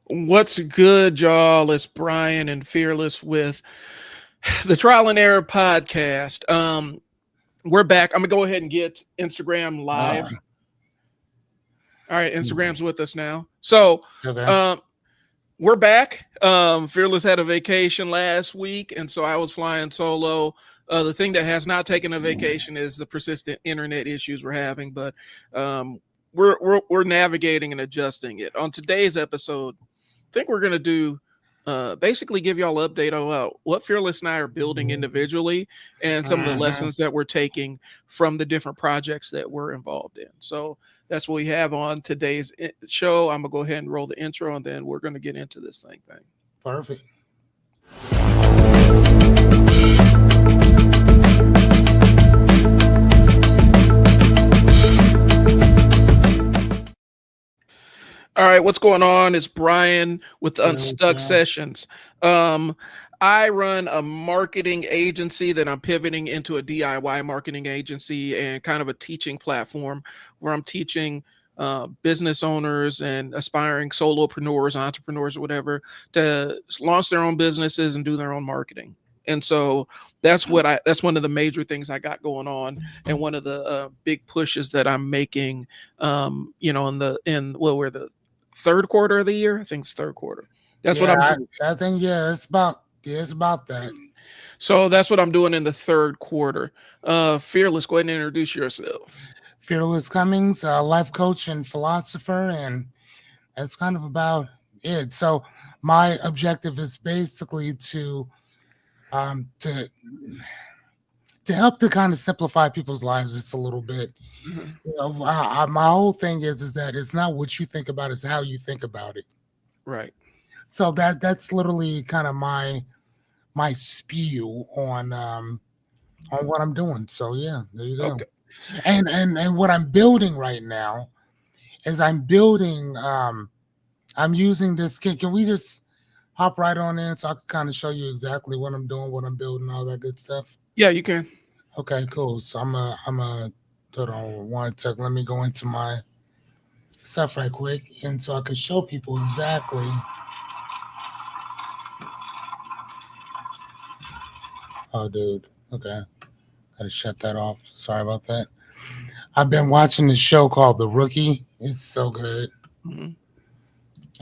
What's good, y'all? It's Brian and Fearless with the Trial and Error podcast. We're back. I'm gonna go ahead and get Instagram live. All right, Instagram's with us now. So, Okay. we're back. Fearless had a vacation last week, and so I was flying solo. The thing that has not taken a vacation is the persistent internet issues we're having, but we're navigating and adjusting it. On today's episode, I think we're going to do basically give y'all an update on what Fearless and I are building individually and some of the lessons that we're taking from the different projects that we're involved in. So that's what we have on today's show. I'm going to go ahead and roll the intro, and then we're going to get into this thing. Perfect. All right, what's going on? It's Brian with the Unstuck Sessions. I run a marketing agency that I'm pivoting into a DIY marketing agency and kind of a teaching platform where I'm teaching business owners and aspiring solopreneurs, entrepreneurs, or whatever, to launch their own businesses and do their own marketing. And so that's one of the major things I got going on, and one of the big pushes that I'm making. We're the third quarter of the year. I think it's third quarter. That's what I'm doing. I think it's about that. So that's what I'm doing in the third quarter. Fearless, go ahead and introduce yourself. Fearless Cummings, life coach and philosopher, and that's kind of about it. So my objective is basically to help to kind of simplify people's lives just a little bit. Mm-hmm. You know, my whole thing is that it's not what you think about, it's how you think about it. Right. So that's literally kind of my spew on what I'm doing. So yeah, there you go. Okay. And what I'm building right now is I'm using this. Can we just hop right on in so I can kind of show you exactly what I'm doing, what I'm building, all that good stuff? Yeah, you can. Okay, cool. So I'm a hold on one second. Let me go into my stuff right quick, and so I can show people exactly. Oh, dude. Okay, gotta shut that off. Sorry about that. I've been watching this show called The Rookie. It's so good. Mm-hmm.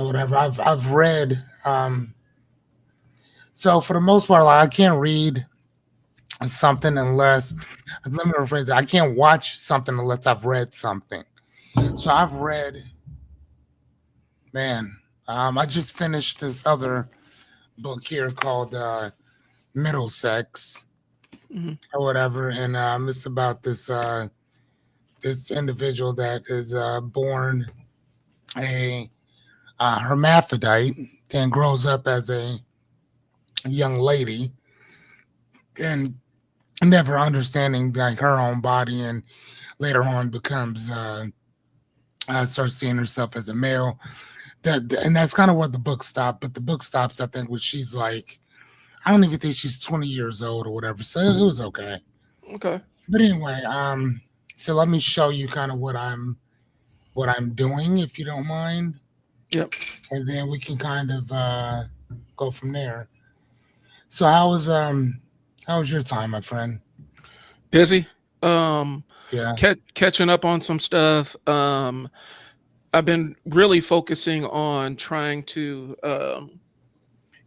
Or whatever. I've read. So for the most part, like, I can't read something unless, let me rephrase it, I can't watch something unless I've read something. So I've read, I just finished this other book here called Middlesex, or whatever, and it's about this this individual that is born a hermaphrodite and grows up as a young lady and never understanding like her own body, and later on becomes starts seeing herself as a male. And that's kind of where the book stopped. But the book stops, I think, when she's like, I don't even think she's 20 years old or whatever. So it was okay. Okay. But anyway, so let me show you kind of what I'm doing, if you don't mind. Yep. And then we can kind of go from there. So how was your time, my friend? Busy. Yeah. Catching up on some stuff. I've been really focusing on trying to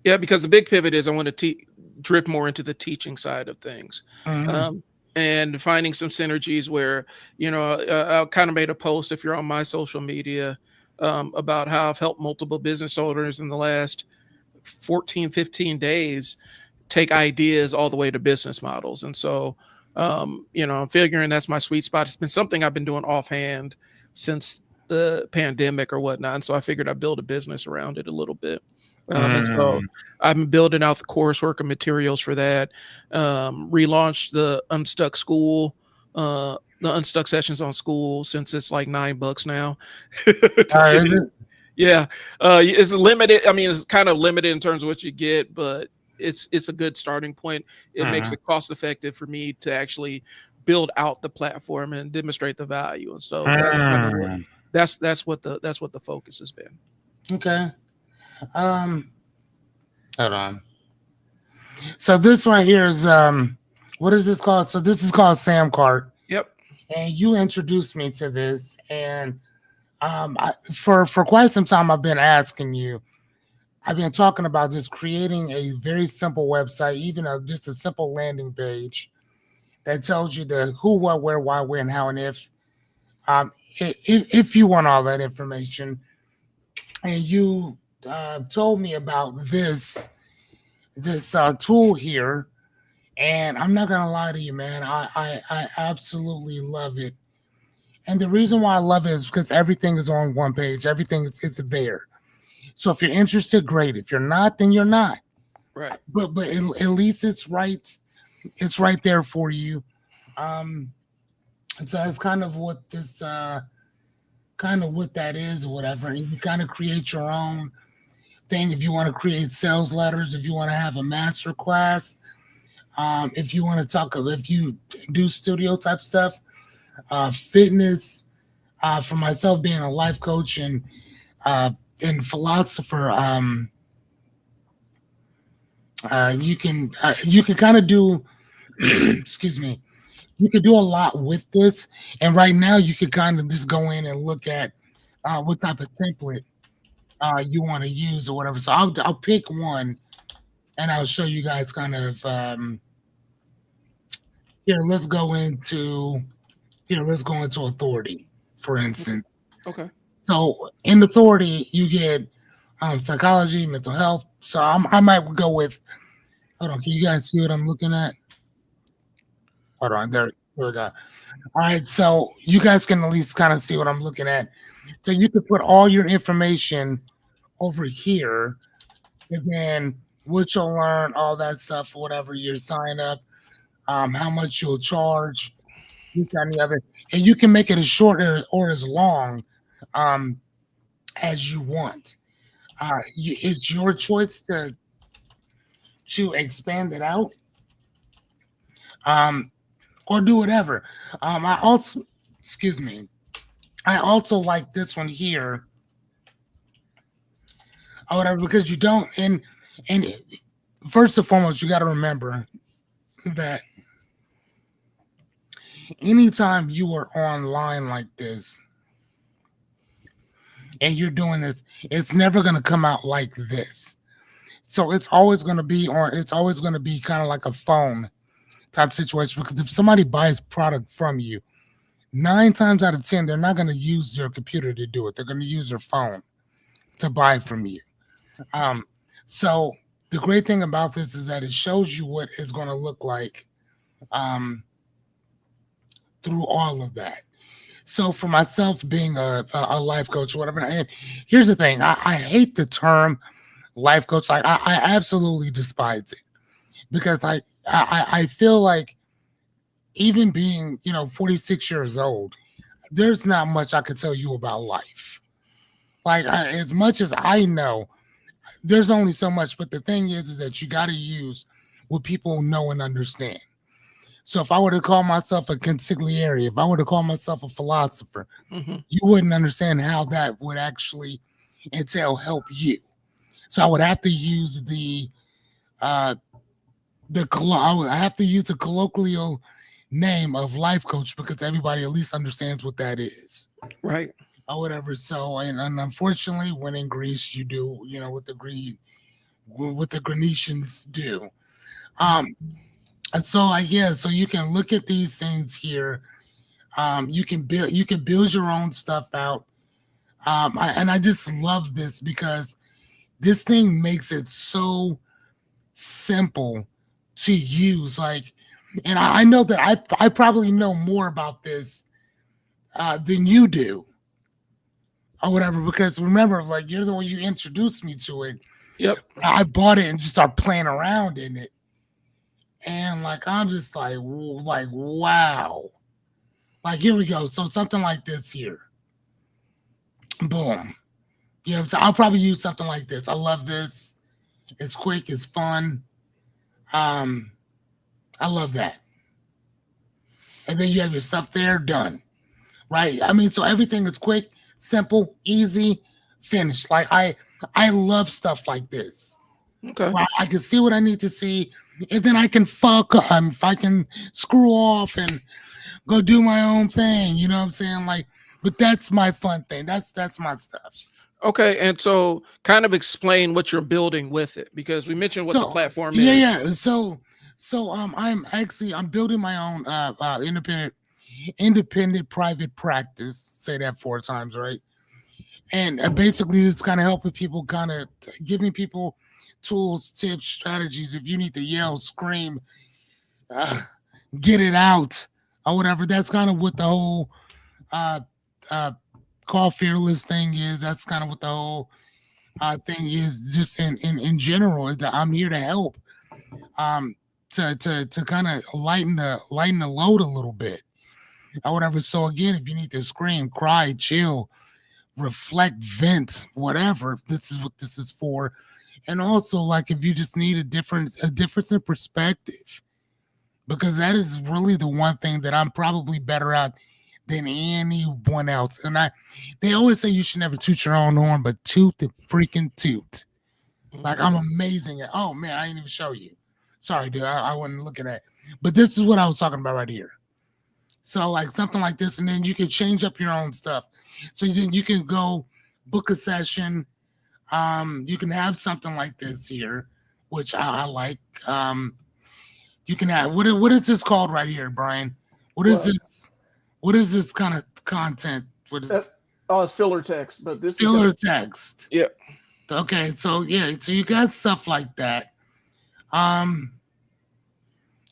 because the big pivot is I want to drift more into the teaching side of things. Mm-hmm. And finding some synergies where, I kind of made a post, if you're on my social media, about how I've helped multiple business owners in the last 14, 15 days take ideas all the way to business models. And so, I'm figuring that's my sweet spot. It's been something I've been doing offhand since the pandemic or whatnot. And so I figured I'd build a business around it a little bit. And so I'm building out the coursework and materials for that. Relaunched the Unstuck School, the Unstuck Sessions on School, since it's like $9 now. Yeah. It's limited. I mean, it's kind of limited in terms of what you get, but it's a good starting point. It makes it cost effective for me to actually build out the platform and demonstrate the value. And so that's kind of what the focus has been. Okay. Um, hold on. So this right here is what is this called? So this is called Sam Cart, Yep. and you introduced me to this, and for quite some time I've been asking you. I've been talking about just creating a very simple website, even just a simple landing page that tells you the who, what, where, why, when, how, and if. If you want all that information, and you told me about this tool here, and I'm not gonna lie to you, man. I absolutely love it. And the reason why I love it is because everything is on one page. Everything is it's there. So if you're interested, great. If you're not, then you're not. Right. But at least it's right. It's right there for you. Um, so that's kind of what this kind of what that is or whatever. And you kind of create your own thing if you want to create sales letters, if you want to have a master class, if you want to talk, if you do studio type stuff, fitness. For myself, being a life coach uh, and philosopher, you can kind of do, excuse me, you could do a lot with this. And right now, you could kind of just go in and look at what type of template you want to use or whatever. So I'll pick one and I'll show you guys kind of here. Let's go into authority, for instance. Okay. So in authority, you get psychology, mental health. So I might go with. Hold on, can you guys see what I'm looking at? Hold on, there we go. All right, so you guys can at least kind of see what I'm looking at. So you can put all your information over here, and then what you'll learn, all that stuff, whatever you sign up, how much you'll charge, this that, and the other, and you can make it as short or as long um, as you want. It's your choice to expand it out, um, or do whatever. I also, excuse me, I also like this one here, or whatever, because you don't. And first and foremost, you got to remember that anytime you are online like this and you're doing this, it's never going to come out like this. So it's always going to be on. It's always going to be kind of like a phone type situation, because if somebody buys product from you, 9 times out of 10, they're not going to use your computer to do it. They're going to use their phone to buy from you. Um, so the great thing about this is that it shows you what it's going to look like um, through all of that. So for myself, being a life coach or whatever, and here's the thing: I hate the term life coach. Like I absolutely despise it, because I feel like, even being 46 years old, there's not much I could tell you about life. Like as much as I know, there's only so much. But the thing is that you got to use what people know and understand. So if I were to call myself a consigliere, if I were to call myself a philosopher, Hmm. you wouldn't understand how that would actually entail help you. So I would have to use uh I would have to use the colloquial name of life coach, because everybody at least understands what that is Right. or whatever. So and unfortunately, when in Greece, you do what the Grenetians do. Um, and so so you can look at these things here. You can build your own stuff out. And I just love this because this thing makes it so simple to use. Like, and I know that I probably know more about this than you do or whatever, because remember, like, you're the one, you introduced me to it. Yep. I bought it and just started playing around in it, and like I'm just like wow. Like, here we go. So something like this here, boom. So I'll probably use something like this. I love this. It's quick. It's fun. Um, I love that. And then you have your stuff there done, right? I mean, so everything is quick, simple, easy, finished. Like I love stuff like this. Okay. Where I can see what I need to see, and then I can fuck up. If I can screw off and go do my own thing, you know what I'm saying? Like, but that's my fun thing. That's my stuff. Okay. And so kind of explain what you're building with it because we mentioned what the So platform yeah, is. yeah. I'm building my own independent private practice. Say that 4 times, right? And basically, it's kind of helping people, kind of giving people tools, tips, strategies. If you need to yell, scream, uh, get it out, or whatever. That's kind of what the whole uh, uh, call fearless thing is. That's kind of what the whole thing is, just in general. Is that I'm here to help, um, to kind of lighten the load a little bit, or whatever. So again, if you need to scream, cry, chill, reflect, vent, whatever, this is what this is for. And also, like, if you just need a difference in perspective, because that is really the one thing that I'm probably better at than anyone else. And they always say you should never toot your own horn, but toot the freaking toot. Like, Mhm. I'm amazing at. Oh man, I didn't even show you. Sorry, dude, I wasn't looking at. But this is what I was talking about right here. So like something like this, and then you can change up your own stuff. So then you can go book a session. You can have something like this here, which I like. You can have what is this called right here, Brian? What is What? this? What is this kind of content? What Uh, is oh, it's filler text, but this is gonna. filler text? Yeah. Okay, so yeah, so you got stuff like that. Um,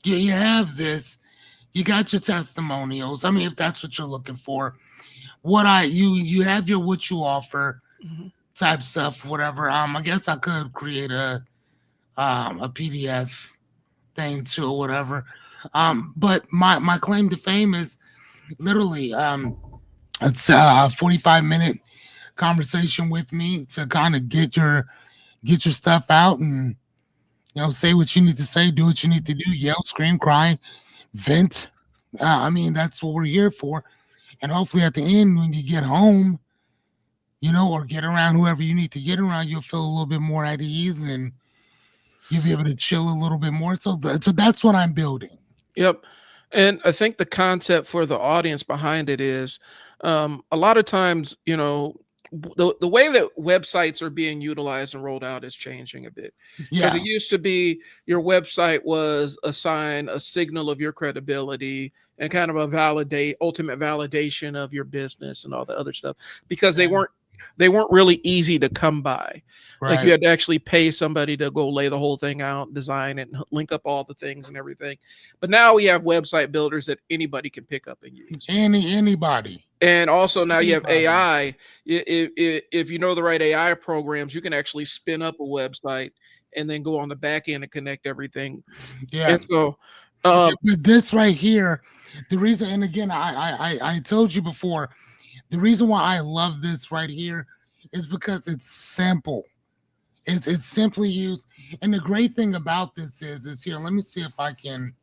you have this. You got your testimonials. I mean, if that's what you're looking for, you have your what you offer Mhm. type stuff, whatever. I guess I could create a PDF thing too, or whatever. But my claim to fame is literally it's a 45-minute conversation with me to kind of get your stuff out, and say what you need to say, do what you need to do, yell, scream, cry, vent. I mean, that's what we're here for. And hopefully at the end, when you get home, or get around whoever you need to get around, you'll feel a little bit more at ease, and you'll be able to chill a little bit more. So that's what I'm building. Yep. And I think the concept for the audience behind it is a lot of times, the way that websites are being utilized and rolled out is changing a bit. Because Yeah, it used to be your website was a sign, a signal of your credibility and kind of a ultimate validation of your business and all the other stuff. Because they weren't really easy to come by. Like you right. had to actually pay somebody to go lay the whole thing out, design it, and link up all the things and everything. But now we have website builders that anybody can pick up and use. Anybody, And also now you have anybody. AI. If you know the right AI programs, you can actually spin up a website and then go on the back end and connect everything. Yeah. And so, Yeah, um, but this right here, the reason, and again, I told you before, the reason why I love this right here is because it's simple. It's simply used, and the great thing about this is here. Let me see if I can.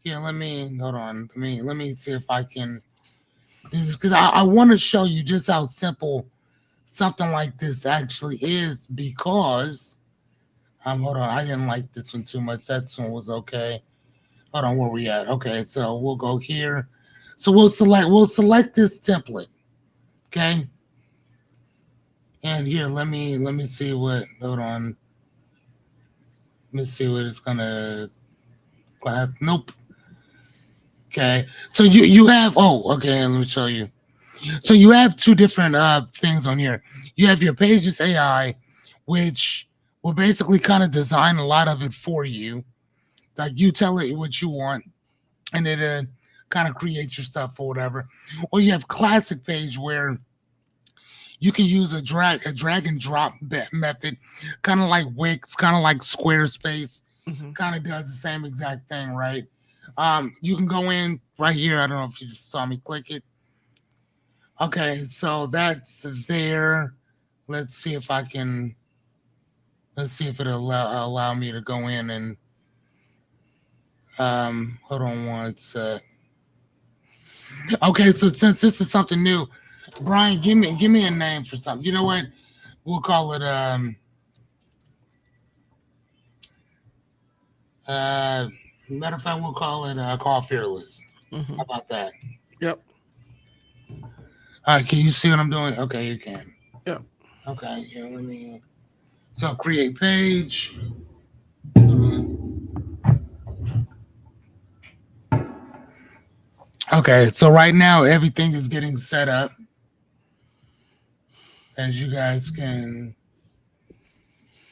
Here, let me hold on. Let me see if I can do this, because I want to show you just how simple something like this actually is. Because hold on, I didn't like this one too much. That one was okay. Hold on, where we at? Okay, so we'll go here. So we'll select this template. Okay, and here let me see what. Hold on, let me see what it's gonna class. Nope. Okay, so you have, oh, okay, let me show you. So you have two different things on here. You have your Pages AI, which will basically kind of design a lot of it for you. Like, you tell it what you want, and it kind of creates your stuff or whatever. Or you have Classic Page, where you can use a drag and drop method, kind of like Wix, kind of like Squarespace, mhm. kind of does the same exact thing, right? You can go in right here. I don't know if you just saw me click it. Okay, so that's there. Let's see if I can. Let's see if it'll allow me to go in and hold on one sec. Okay, so since this is something new, Brian, give me a name for something. You know what? we'll call it matter of fact, we'll call it call fearless. Hmm. How about that? Yep. Can you see what I'm doing? Okay, you can. Yep. Okay, yeah, let me. So create page. Okay, so right now everything is getting set up, as you guys can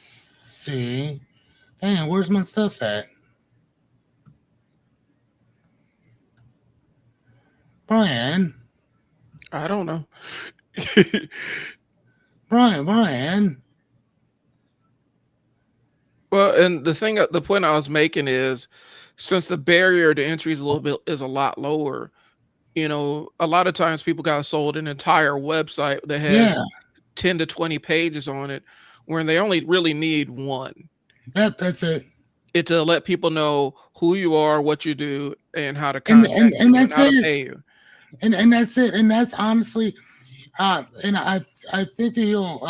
see. Hey, where's my stuff at? Brian, I don't know. Brian. Well, and the point I was making is, since the barrier to entry is a lot lower, a lot of times people got sold an entire website that Yeah, has 10 to 20 pages on it, when they only really need one. that's it. It to let people know who you are, what you do, and how to And contact and you and that's how to it. pay you. And that's it. And that's honestly, and I think that you'll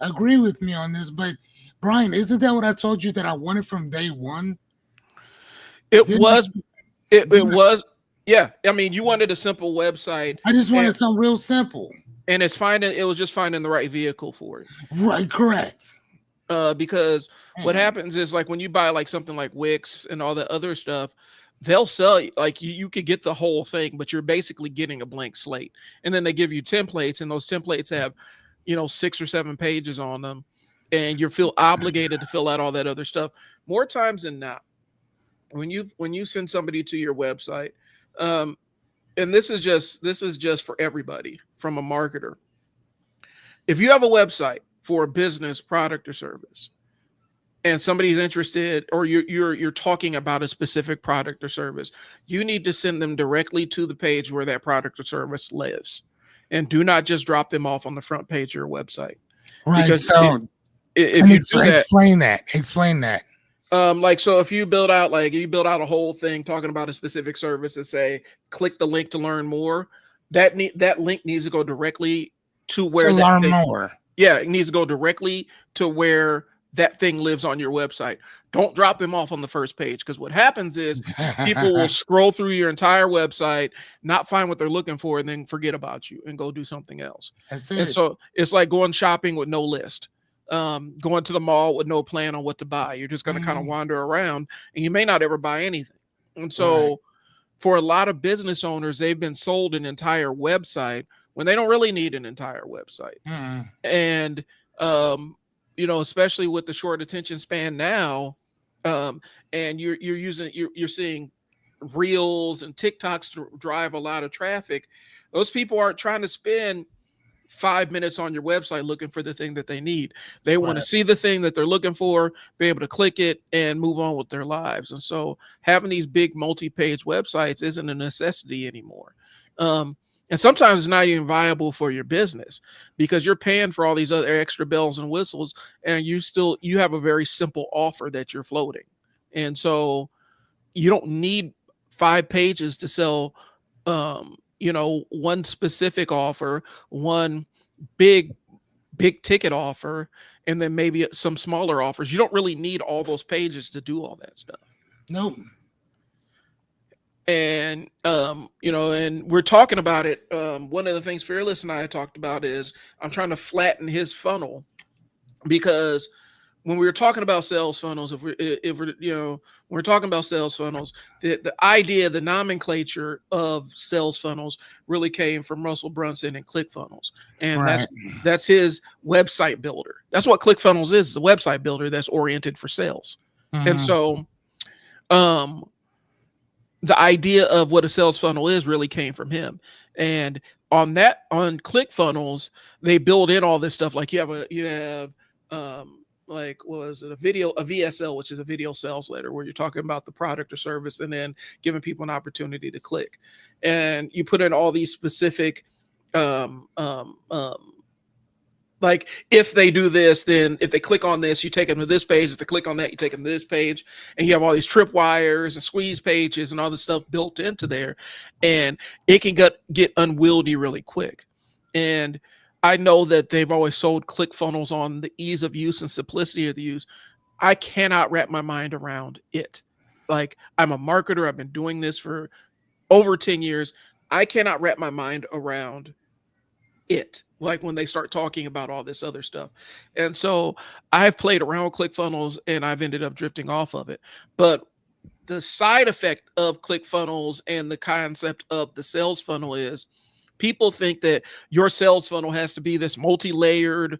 agree with me on this. But Brian, isn't that what I told you that I wanted from day one? It Didn't I? was it Didn't was yeah. I mean, you wanted a simple website, I just and wanted something real simple. it was just finding the right vehicle for it. Right, correct. Because what Mm. happens is, like, when you buy like something like Wix and all the other stuff, they'll sell you, like, you could get the whole thing, but you're basically getting a blank slate. And then they give you templates, and those templates have, 6 or 7 pages on them, and you feel obligated to fill out all that other stuff. More times than not, when you send somebody to your website, um, and this is just for everybody from a marketer. If you have a website for a business, product, or service, and somebody's interested, or you're talking about a specific product or service, you need to send them directly to the page where that product or service lives, and do not just drop them off on the front page of your website. Right. Because So, if and you do that, explain that. Explain that. like, so if you build out a whole thing talking about a specific service and say, click the link to learn more, that link needs to go directly to To where that learn thing. more. Yeah, it needs to go directly to where that thing lives on your website. Don't drop them off on the first page, because what happens is people will scroll through your entire website, not find what they're looking for, and then forget about you and go do something else. That's And it. so it's like going shopping with no list, going to the mall with no plan on what to buy. You're just going to kind of Mhm. wander around, and you may not ever buy anything. And Right. so for a lot of business owners, they've been sold an entire website when they don't really need an entire website. Mm. And um especially with the short attention span now, um and you're seeing reels and TikToks drive a lot of traffic. Those people aren't trying to spend 5 minutes on your website looking for the thing that they need. They want to Right. see the thing that they're looking for, be able to click it, and move on with their lives. And so having these big multi-page websites isn't a necessity anymore. Um, and sometimes it's not even viable for your business, because you're paying for all these other extra bells and whistles, and you have a very simple offer that you're floating. And so you don't need 5 pages to sell one specific offer, one big ticket offer, and then maybe some smaller offers. You don't really need all those pages to do all that stuff. Nope. And and we're talking about it. One of the things Fearless and I talked about is, I'm trying to flatten his funnel, because when we were talking about sales funnels, when we're talking about sales funnels, the idea, the nomenclature of sales funnels really came from Russell Brunson and ClickFunnels, and Right. that's his website builder. That's what ClickFunnels is, a website builder that's oriented for sales. And Mhm. so, um, the idea of what a sales funnel is really came from him. And on ClickFunnels, they build in all this stuff. Like, you have like, what was it, a VSL, which is a video sales letter, where you're talking about the product or service and then giving people an opportunity to click. And you put in all these specific um um um like, if they do this, then if they click on this, you take them to this page. If they click on that, you take them to this page. And you have all these tripwires and squeeze pages and all this stuff built into there. And it can get unwieldy really quick. And I know that they've always sold ClickFunnels on the ease of use and simplicity of the use. I cannot wrap my mind around it. Like, I'm a marketer. I've been doing this for over 10 years. I cannot wrap my mind around it. Like when they start talking about all this other stuff. And so I've played around with ClickFunnels and I've ended up drifting off of it. But the side effect of ClickFunnels and the concept of the sales funnel is people think that your sales funnel has to be this multi-layered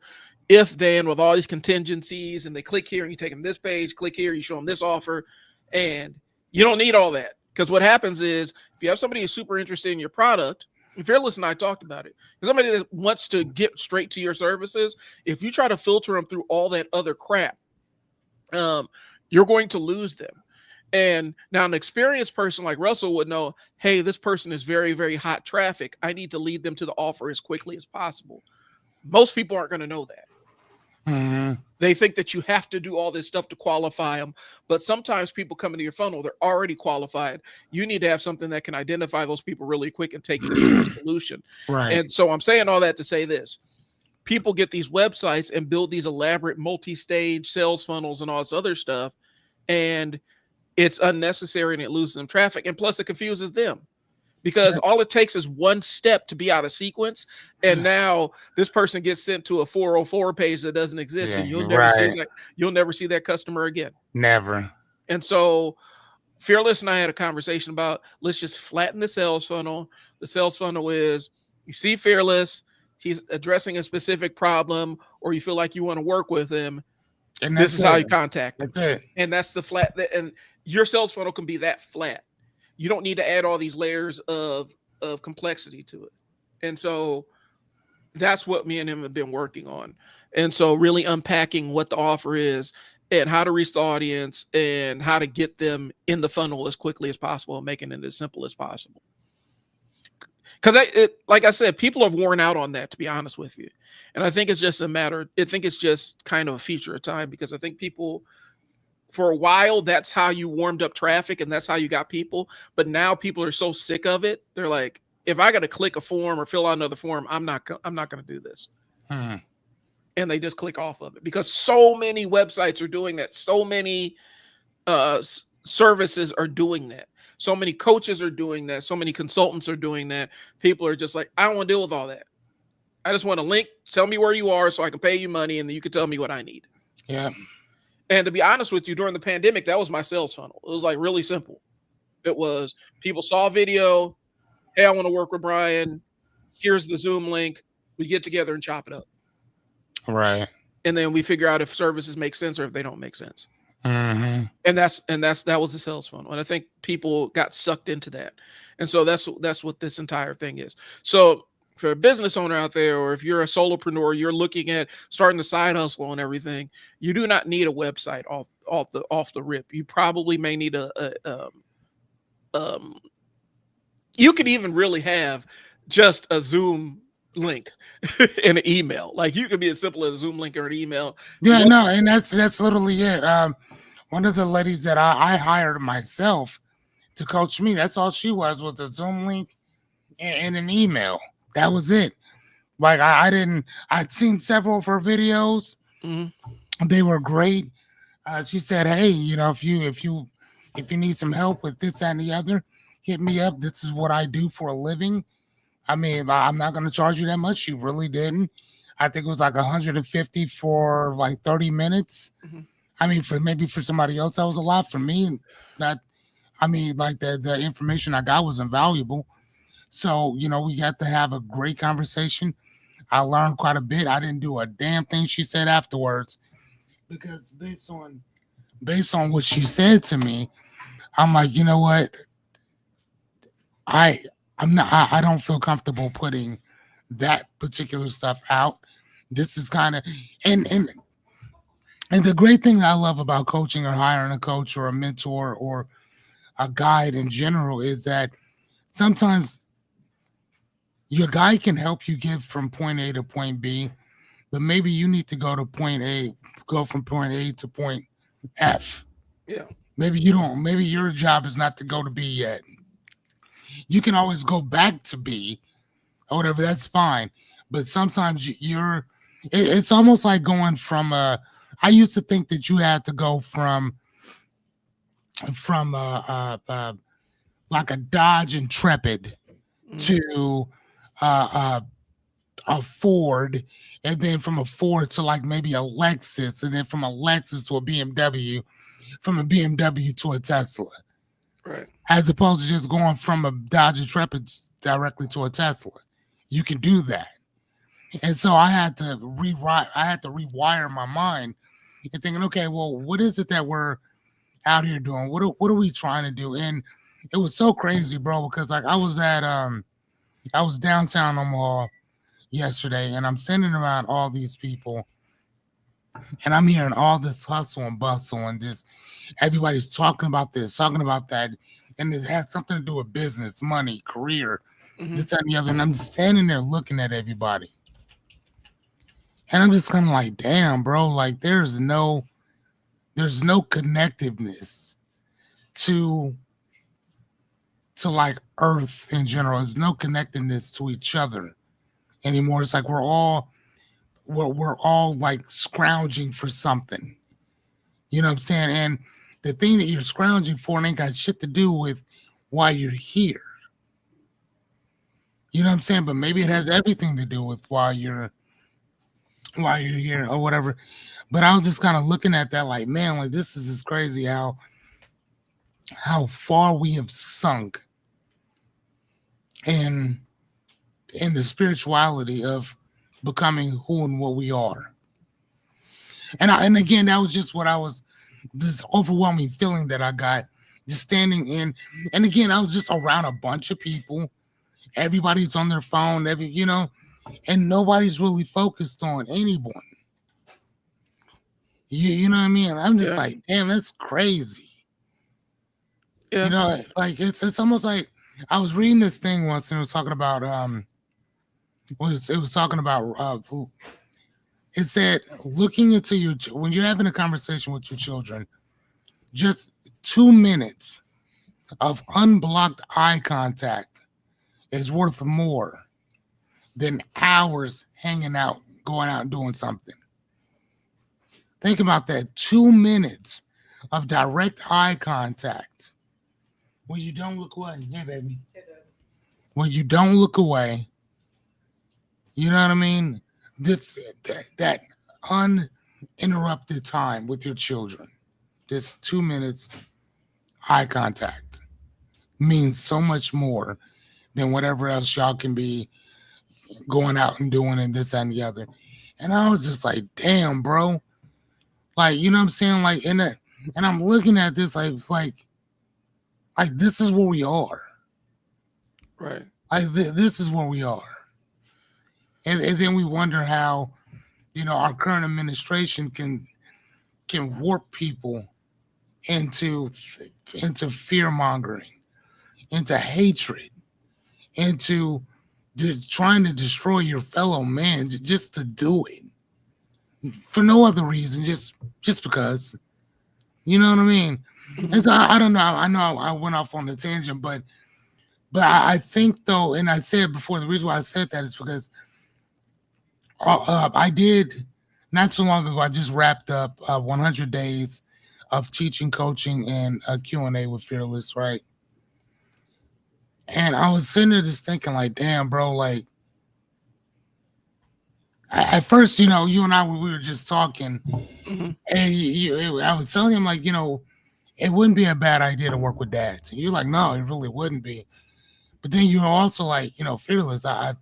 if then with all these contingencies, and they click here and you take them this page, click here, you show them this offer, and you don't need all that. Because what happens is if you have somebody who's super interested in your product, Fearless and I talked about it, because somebody that wants to get straight to your services, if you try to filter them through all that other crap, you're going to lose them. And now an experienced person like Russell would know, hey, this person is very, very hot traffic. I need to lead them to the offer as quickly as possible. Most people aren't going to know that. Mm-hmm. They think that you have to do all this stuff to qualify them. But sometimes people come into your funnel, they're already qualified. You need to have something that can identify those people really quick and take them to your solution. Right. And so I'm saying all that to say this. People get these websites and build these elaborate multi-stage sales funnels and all this other stuff. And it's unnecessary and it loses them traffic. And plus it confuses them. Because all it takes is one step to be out of sequence, and now this person gets sent to a 404 page that doesn't exist, and you'll never see that customer again. Never. And so Fearless and I had a conversation about, let's just flatten the sales funnel. The sales funnel is, you see Fearless, he's addressing a specific problem, or you feel like you want to work with him, and this is how you contact him. That's it. And that's the flat, and your sales funnel can be that flat. You don't need to add all these layers of complexity to it. And so that's what me and him have been working on. And so really unpacking what the offer is and how to reach the audience and how to get them in the funnel as quickly as possible and making it as simple as possible. Because like I said, people have worn out on that, to be honest with you. And I think it's just it's just kind of a feature of time, because I think people, for a while, that's how you warmed up traffic and that's how you got people. But now people are so sick of it. They're like, if I got to click a form or fill out another form, I'm not going to do this. And they just click off of it, because so many websites are doing that. So many services are doing that. So many coaches are doing that. So many consultants are doing that. People are just like, I don't want to deal with all that. I just want a link. Tell me where you are so I can pay you money, and then you can tell me what I need. Yeah. And to be honest with you, during the pandemic, that was my sales funnel. It was like really simple. It was, people saw a video. Hey, I want to work with Brian. Here's the Zoom link. We get together and chop it up. Right. And then we figure out if services make sense or if they don't make sense. Mm-hmm. And that was the sales funnel. And I think people got sucked into that. And so that's what this entire thing is. So for a business owner out there, or if you're a solopreneur, you're looking at starting the side hustle and everything, you do not need a website off the rip. You probably may need you could even really have just a Zoom link and an email. Like, you could be as simple as a Zoom link or an email. Yeah, no, and that's literally it. One of the ladies that I hired myself to coach me, that's all she was a Zoom link and an email. That was it. Like, I'd seen several of her videos. Mm-hmm. They were great. She said, hey, if you need some help with this and the other, hit me up. This is what I do for a living. I mean, I'm not going to charge you that much. She really didn't. I think it was like $150 for like 30 minutes. Mm-hmm. I mean, for somebody else, that was a lot. For me, like the information I got was invaluable. So, we had to have a great conversation. I learned quite a bit. I didn't do a damn thing she said afterwards, because based on what she said to me, I'm like, you know what? I don't feel comfortable putting that particular stuff out. This is kind of, and the great thing I love about coaching or hiring a coach or a mentor or a guide in general is that sometimes your guy can help you get from point A to point B, but maybe you need to go from point A to point F. Yeah. Maybe you don't. Maybe your job is not to go to B yet. You can always go back to B or whatever. That's fine. but sometimes it's almost like going from I used to think that you had to go from like a Dodge Intrepid Mhm. to uh, a Ford, and then from a Ford to like maybe a Lexus, and then from a Lexus to a BMW, from a BMW to a Tesla, Right. as opposed to just going from a Dodge Intrepid directly to a Tesla. You can do that. And so I had to rewrite, I had to rewire my mind and thinking, okay, well, what is it that we're out here doing? What are we trying to do? And it was so crazy, bro, because like I was downtown Omaha yesterday, and I'm sending around all these people, and I'm hearing all this hustle and bustle, and this everybody's talking about this, talking about that, and it has something to do with business, money, career, Mhm. this that, and the other. And I'm just standing there looking at everybody, and I'm just kind of like, damn, bro, like there's no connectiveness to like Earth in general. There's no connectedness to each other anymore. It's like we're all like scrounging for something. You know what I'm saying? And the thing that you're scrounging for ain't got shit to do with why you're here. You know what I'm saying? But maybe it Mhm. has everything to do with why you're here or whatever. But I was just kind of looking at that like, man, like this is just crazy how far we have sunk in the spirituality of becoming who and what we are. And again, that was just what I was this overwhelming feeling that I got just standing in. And again, I was just around a bunch of people. Everybody's on their phone, and nobody's really focused on anyone. You know what I mean? I'm just Yeah. like, damn, that's crazy. Yeah. Like it's almost like I was reading this thing once, and it was talking about it was talking about it said looking into when you're having a conversation with your children, just 2 minutes of unblocked eye contact is worth more than hours hanging out, going out and doing something. Think about that. 2 minutes of direct eye contact when you don't look away. Hey, baby. When you don't look away, you know what I mean? This that uninterrupted time with your children. This 2 minutes eye contact means so much more than whatever else y'all can be going out and doing and this and the other. And I was just like, damn, bro. Like, you know what I'm saying? Like and I'm looking at this like this is where we are. Right. Like this is where we are. And then we wonder how, our current administration can warp people into fear mongering, into hatred, into trying to destroy your fellow man just to do it for no other reason, just because. You know what I mean? And Mhm. so I don't know. I know I went off on a tangent, but I think though, and I said before, the reason why I said that is because I did not too long ago. I just wrapped up 100 days of teaching, coaching, and Q&A with Fearless, right? And I was sitting there just thinking, like, damn, bro, like at first, you and I we were just talking, Mhm. and I was telling him like, it wouldn't be a bad idea to work with dads. And you're like, no, it really wouldn't be. But then you're also like, Fearless. I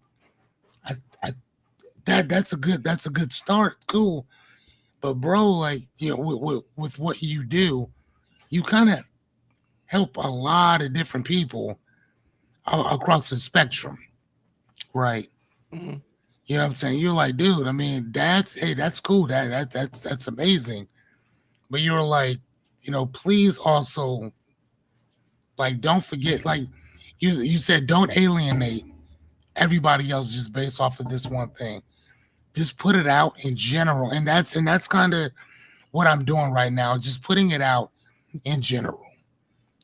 that's a good start. Cool. But bro, like, with what you do, you kind of help a lot of different people across the spectrum, right? Mhm. You know what I'm saying? You're like, dude, I mean, that's cool. That's amazing. But you're like, please also like don't forget, like you said, don't alienate everybody else just based off of this one thing. Just put it out in general. And that's kind of what I'm doing right now, just putting it out in general.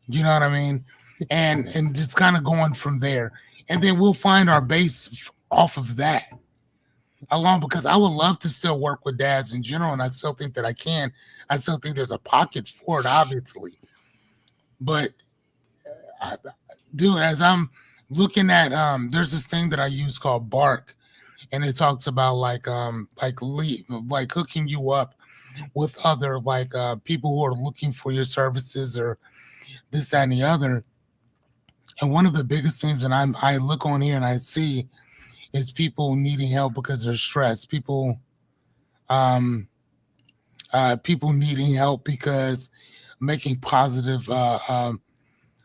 You know what I mean? And just kind of going from there. And then we'll find our base off of that. along, because I would love to still work with dads in general, and I still think that I can. I still think there's a pocket for it, obviously. But I, dude, as I'm looking at there's this thing that I use called Bark, and it talks about like hooking you up with other people who are looking for your services or this, that, and the other. And one of the biggest things that I look on here and I see is people needing help because they're stressed. Um people needing help because making positive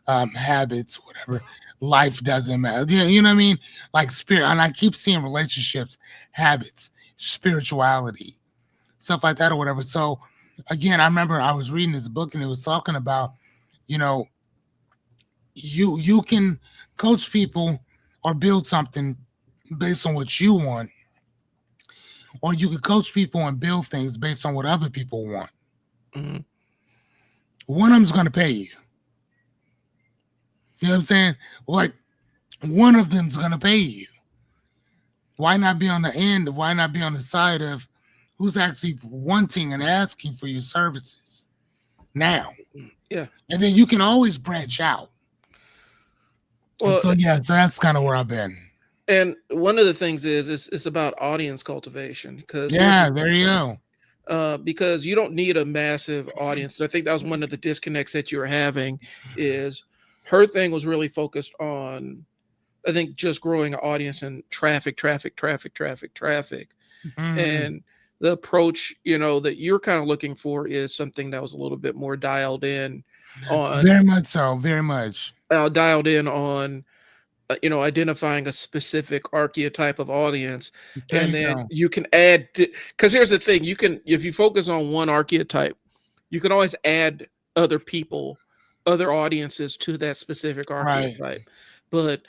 habits, whatever. Life doesn't matter. Yeah, you know what I mean? Like spirit, and I keep seeing relationships, habits, spirituality, stuff like that or whatever. So again, I remember I was reading this book and it was talking about, you know, you can coach people or build something based on what you want, or you can coach people and build things based on what other people want. Mhm. One of them's going to pay you. You know what I'm saying? Like one of them's going to pay you. Why not be on the end? Why not be on the side of who's actually wanting and asking for your services now? Yeah. And then you can always branch out. And Well, so yeah, so that's kind of where I've been. and one of the things is it's about audience cultivation, because here's the Yeah, there you go. because you don't need a massive audience. I think that was one of the disconnects that you were having. Is her thing was really focused on, I think, just growing an audience and traffic, traffic, traffic, traffic, traffic. Mhm. And the approach, that you're kind of looking for is something that was a little bit more on Very much so. Very much. dialed in on identifying a specific archetype of audience, There and you then go. you can add, because here's the thing, you can, if you focus on one archetype, you can always add other people, other audiences to that specific Right. archetype. But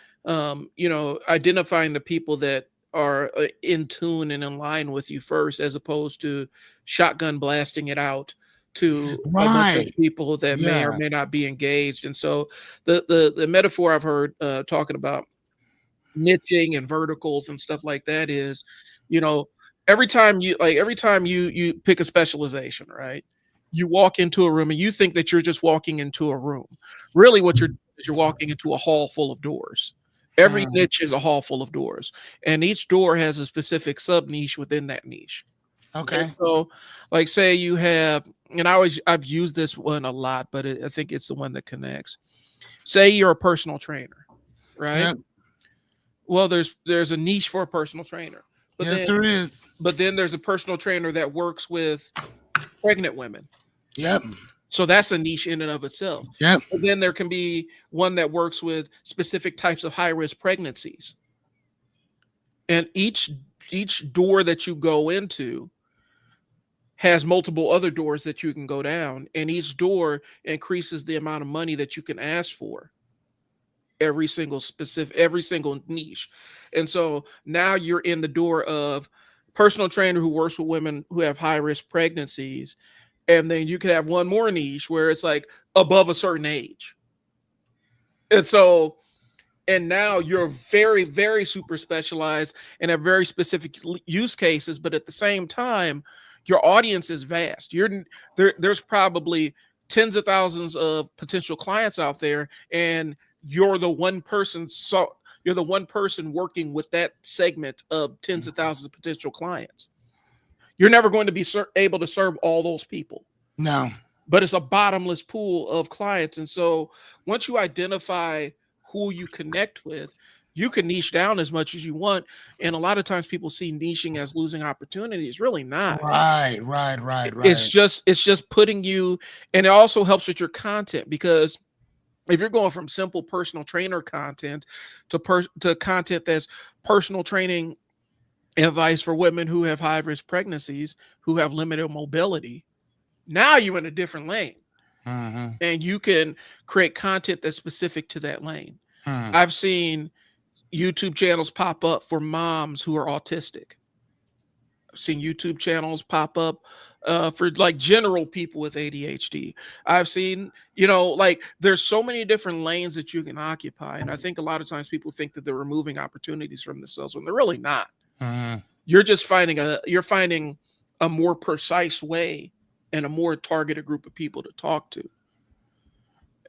identifying the people that are in tune and in line with you first, as opposed to shotgun blasting it out to a bunch of Right. people that may or Yeah. may not be engaged. And so the metaphor I've heard talking about niching and verticals and stuff like that is, you know, every time you pick a specialization, right? You walk into a room and you think that you're just walking into a room. Really what you're doing is you're walking into a hall full of doors. Every Mm, niche is a hall full of doors, and each door has a specific sub niche within that niche. And okay. so, like, say you have, and I've used this one a lot, but I think it's the one that connects. Say you're a personal trainer, right? Yep. Well, there's a niche for a personal trainer, but Yes, then there is. there's a personal trainer that works with pregnant women. Yep. So that's a niche in and of itself. Yep. But then there can be one that works with specific types of high risk pregnancies. And each door that you go into has multiple other doors that you can go down, and each door increases the amount of money that you can ask for, every single niche. And so now you're in the door of personal trainer who works with women who have high risk pregnancies, and then you could have one more niche where it's like above a certain age. And so, and now you're very, very super specialized and have very specific use cases, but at the same time your audience is vast. There's probably tens of thousands of potential clients out there, and you're the one person, so you're the one person working with that segment of tens of thousands of potential clients. You're never going to be able to serve all those people, No. but it's a bottomless pool of clients. And so once you identify who you connect with, you can niche down as much as you want. And a lot of times people see niching as losing opportunities. Really not. Right. Right. Right. It's Right. just putting you, and it also helps with your content, because if you're going from simple personal trainer content to content that's personal training advice for women who have high risk pregnancies, who have limited mobility, now you're in a different lane, Mm-hmm. and you can create content that's specific to that lane. Mm. I've seen YouTube channels pop up for moms who are autistic. I've seen YouTube channels pop up for like general people with ADHD. I've seen, like, there's so many different lanes that you can occupy. And I think a lot of times people think that they're removing opportunities from themselves when they're really not. Mm. you're finding a more precise way and a more targeted group of people to talk to.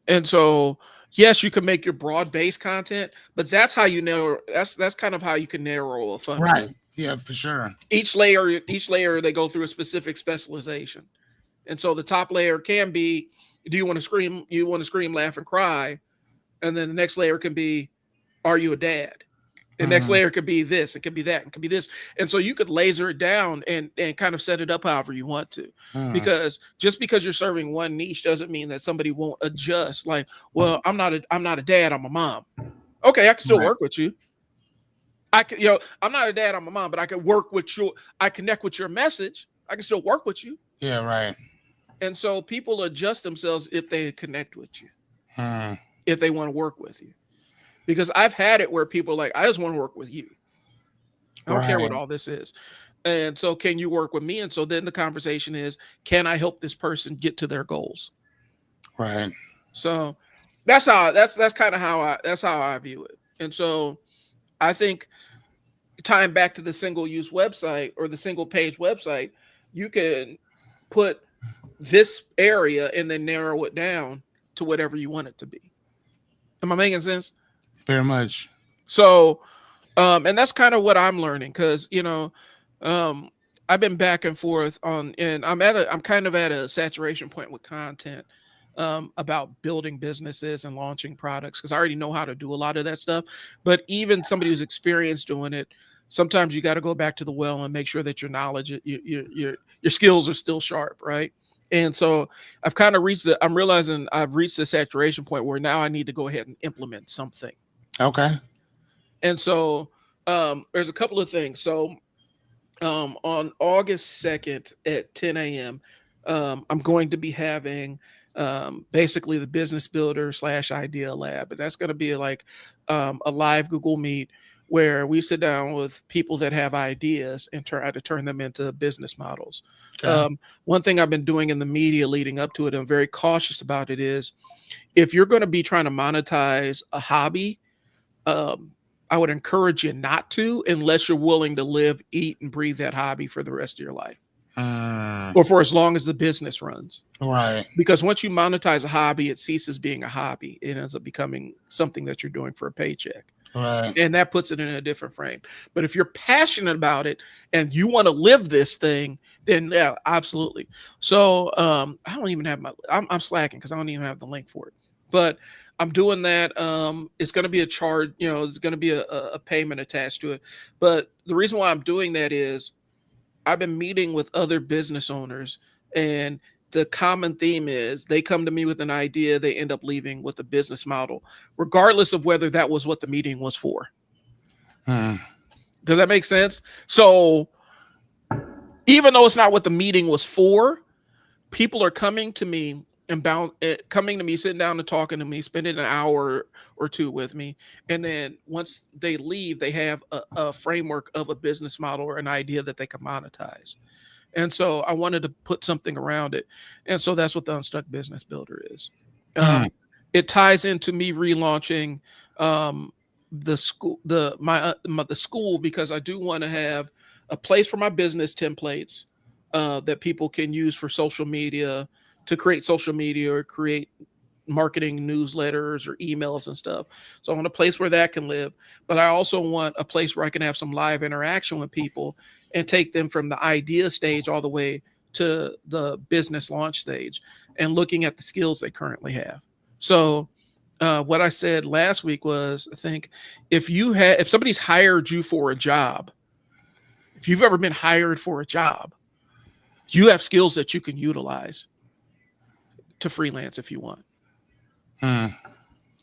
And so, yes, you can make your broad-based content, but that's how you narrow. That's kind of how you can narrow a funnel. Right. Yeah, for sure. Each layer they go through a specific specialization. And so the top layer can be, do you want to scream? You want to scream, laugh, and cry? And then the next layer can be, are you a dad? The next Mhm. layer could be this, it could be that, it could be this. And so you could laser it down and kind of set it up however you want to. Mhm. Because just because you're serving one niche doesn't mean that somebody won't adjust. Like, well, I'm not a dad, I'm a mom. Okay, I can still Right. work with you. I'm not a dad, I'm a mom, but I connect with your message. I can still work with you. Yeah, right. And so people adjust themselves if they connect with you, Mhm. if they want to work with you. Because I've had it where people are like, I just want to work with you. I don't care what Right. all this is. And so, can you work with me? And so then the conversation is, can I help this person get to their goals? Right. So that's kind of how I view it. And so I think tying back to the single use website or the single page website, you can put this area and then narrow it down to whatever you want it to be. Am I making sense? Very much. So, and that's kind of what I'm learning because um, I've been back and forth and I'm kind of at a saturation point with content about building businesses and launching products because I already know how to do a lot of that stuff. But even somebody who's experienced doing it, sometimes you got to go back to the well and make sure that your knowledge, your skills are still sharp, right? And so I'm realizing I've reached the saturation point where now I need to go ahead and implement something. Okay. And so there's a couple of things. So on August 2nd at 10 a.m., I'm going to be having basically the business builder / idea lab. And that's going to be like a live Google Meet where we sit down with people that have ideas and try to turn them into business models. Okay. One thing I've been doing in the media leading up to it, I'm very cautious about it, is if you're going to be trying to monetize a hobby, um, I would encourage you not to unless you're willing to live, eat, and breathe that hobby for the rest of your life Mm, or for as long as the business runs. right. Because once you monetize a hobby, it ceases being a hobby. It ends up becoming something that you're doing for a paycheck. Right. And that puts it in a different frame. But if you're passionate about it and you want to live this thing, then yeah, absolutely. So I don't even have I'm slacking because I don't even have the link for it. But I'm doing that. It's going to be a charge, it's going to be a payment attached to it. But the reason why I'm doing that is I've been meeting with other business owners, and the common theme is they come to me with an idea, they end up leaving with a business model, regardless of whether that was what the meeting was for. Mm, Does that make sense? So even though it's not what the meeting was for, people are coming to me coming to me, sitting down and talking to me, spending an hour or two with me, and then once they leave, they have a framework of a business model or an idea that they can monetize. And so I wanted to put something around it, and so that's what the Unstuck Business Builder is. mm, It ties into me relaunching um, the school, the school, because I do want to have a place for my business templates that people can use for social media, to create social media or create marketing newsletters or emails and stuff. So I want a place where that can live, but I also want a place where I can have some live interaction with people and take them from the idea stage all the way to the business launch stage and looking at the skills they currently have. So what I said last week was, I think if somebody's hired you for a job, if you've ever been hired for a job, you have skills that you can utilize to freelance if you want. mm.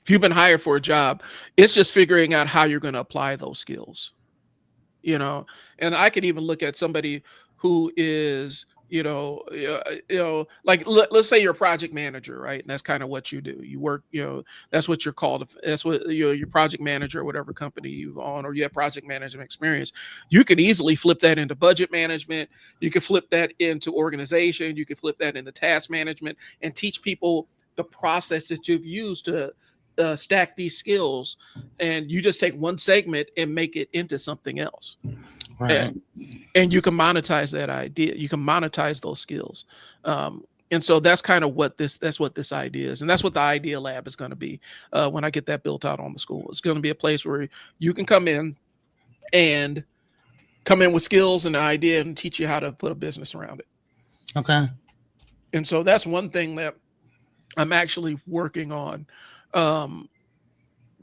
If you've been hired for a job, it's just figuring out how you're going to apply those skills, you know. And I could even look at somebody who is, like let's say you're a project manager, right? And that's kind of what you do. You work, that's what you're called. That's what your project manager, whatever company you've on, or you have project management experience. You could easily flip that into budget management. You could flip that into organization. You could flip that into task management and teach people the process that you've used to stack these skills. And you just take one segment and make it into something else. Right. And you can monetize that idea. You can monetize those skills. And so that's kind of what this idea is. And that's what the idea lab is going to be when I get that built out on the school. It's going to be a place where you can and come in with skills and an idea and teach you how to put a business around it. Okay. And so that's one thing that I'm actually working on. Um,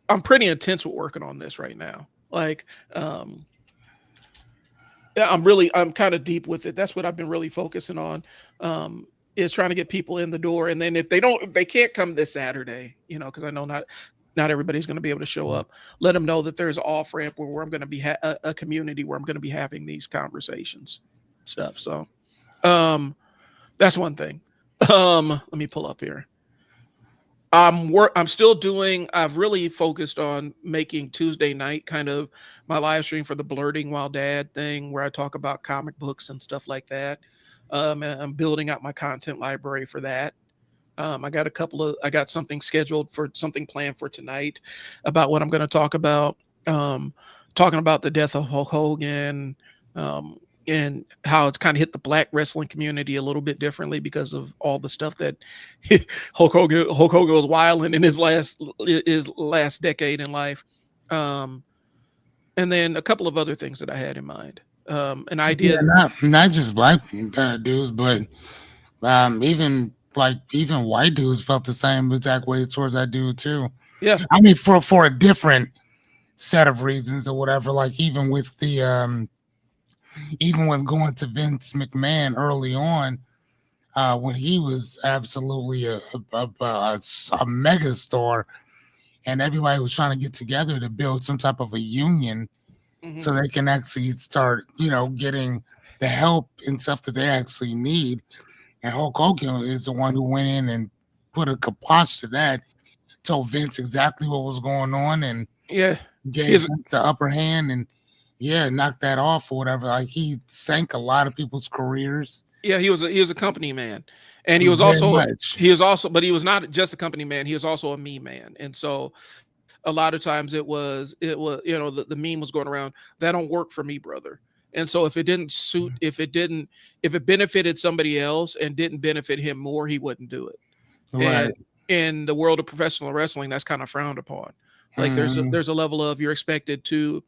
I'm pretty intense with working on this right now. Like, yeah, I'm kind of deep with it. That's what I've been really focusing on. Is trying to get people in the door. And then if they can't come this Saturday, because I know not everybody's going to be able to show up. Let them know that there's an off ramp where I'm going to be a community where I'm going to be having these conversations, stuff. So, that's one thing. Let me pull up here. I've really focused on making Tuesday night kind of my live stream for the Blerding While Dad thing, where I talk about comic books and stuff like that. And I'm building out my content library for that. I got something planned for tonight about what I'm going to talk about. Talking about the death of Hulk Hogan, and how it's kind of hit the Black wrestling community a little bit differently because of all the stuff that Hulk Hogan was wilding in his last decade in life. And then a couple of other things that I had in mind. An idea, not just black dudes, but even white dudes felt the same exact way towards that dude too. Yeah, I mean, for a different set of reasons or whatever. Like even with going to Vince McMahon early on, when he was absolutely a mega star, and everybody was trying to get together to build some type of a union, so they can actually start, getting the help and stuff that they actually need. And Hulk Hogan is the one who went in and put a kibosh to that, told Vince exactly what was going on, and gave Vince the upper hand, and knocked that off or whatever. Like he sank a lot of people's careers. Yeah, he was a company man, and he was but he was not just a company man. He was also a me man, and so a lot of times it was the meme was going around, that don't work for me, brother. And so if it benefited somebody else and didn't benefit him more, he wouldn't do it. Right. And in the world of professional wrestling, that's kind of frowned upon. Like there's a level of, you're expected to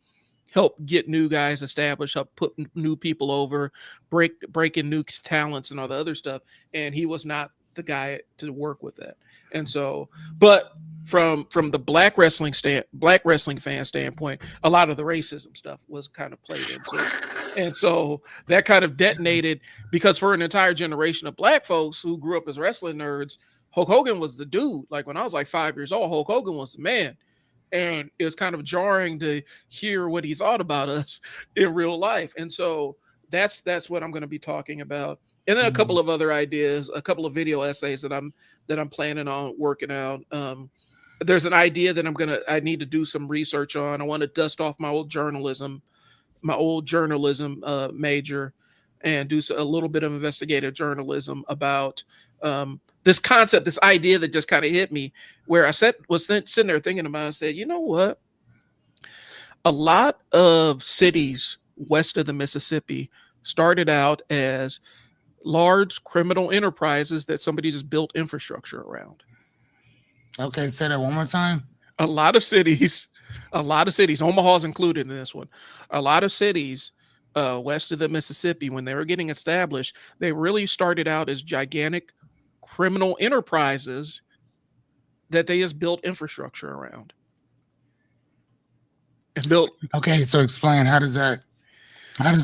help get new guys established, help put new people over, breaking new talents and all the other stuff. And he was not the guy to work with that. And so, but from the black wrestling fan standpoint, a lot of the racism stuff was kind of played into it. And so that kind of detonated, because for an entire generation of black folks who grew up as wrestling nerds, Hulk Hogan was the dude. Like when I was like 5 years old, Hulk Hogan was the man. And it was kind of jarring to hear what he thought about us in real life. And so that's what I'm going to be talking about. And then a couple of other ideas, a couple of video essays that I'm planning on working out. There's an idea that I need to do some research on. I want to dust off my old journalism major, and do a little bit of investigative journalism about this concept, this idea that just kind of hit me, where I was sitting there thinking about it. I said, you know what? A lot of cities west of the Mississippi started out as large criminal enterprises that somebody just built infrastructure around. Okay, say that one more time. A lot of cities, Omaha's included in this one. A lot of cities west of the Mississippi, when they were getting established, they really started out as gigantic criminal enterprises that they just built infrastructure around. And built. Okay, so explain, how does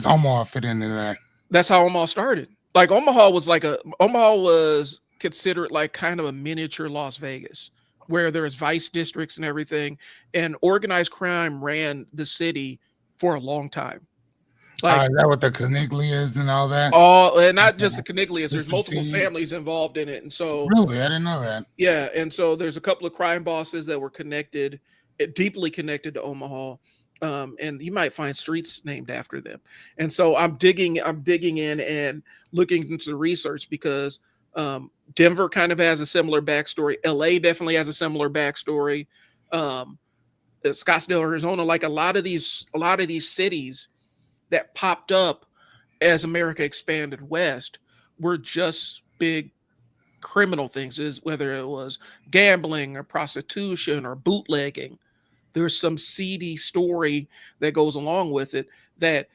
Omaha fit into that? That's how Omaha started. Like Omaha was considered like kind of a miniature Las Vegas, where there's vice districts and everything, and organized crime ran the city for a long time. Like, is that what the Caniglias and all that? Oh, and not just the Caniglias. There's multiple families involved in it, and so really, I didn't know that. Yeah, and so there's a couple of crime bosses that were deeply connected to Omaha, and you might find streets named after them. And so I'm digging in and looking into the research, because Denver kind of has a similar backstory. LA definitely has a similar backstory. Scottsdale, Arizona, like a lot of these cities that popped up as America expanded west were just big criminal things, is whether it was gambling or prostitution or bootlegging. There's some seedy story that goes along with it that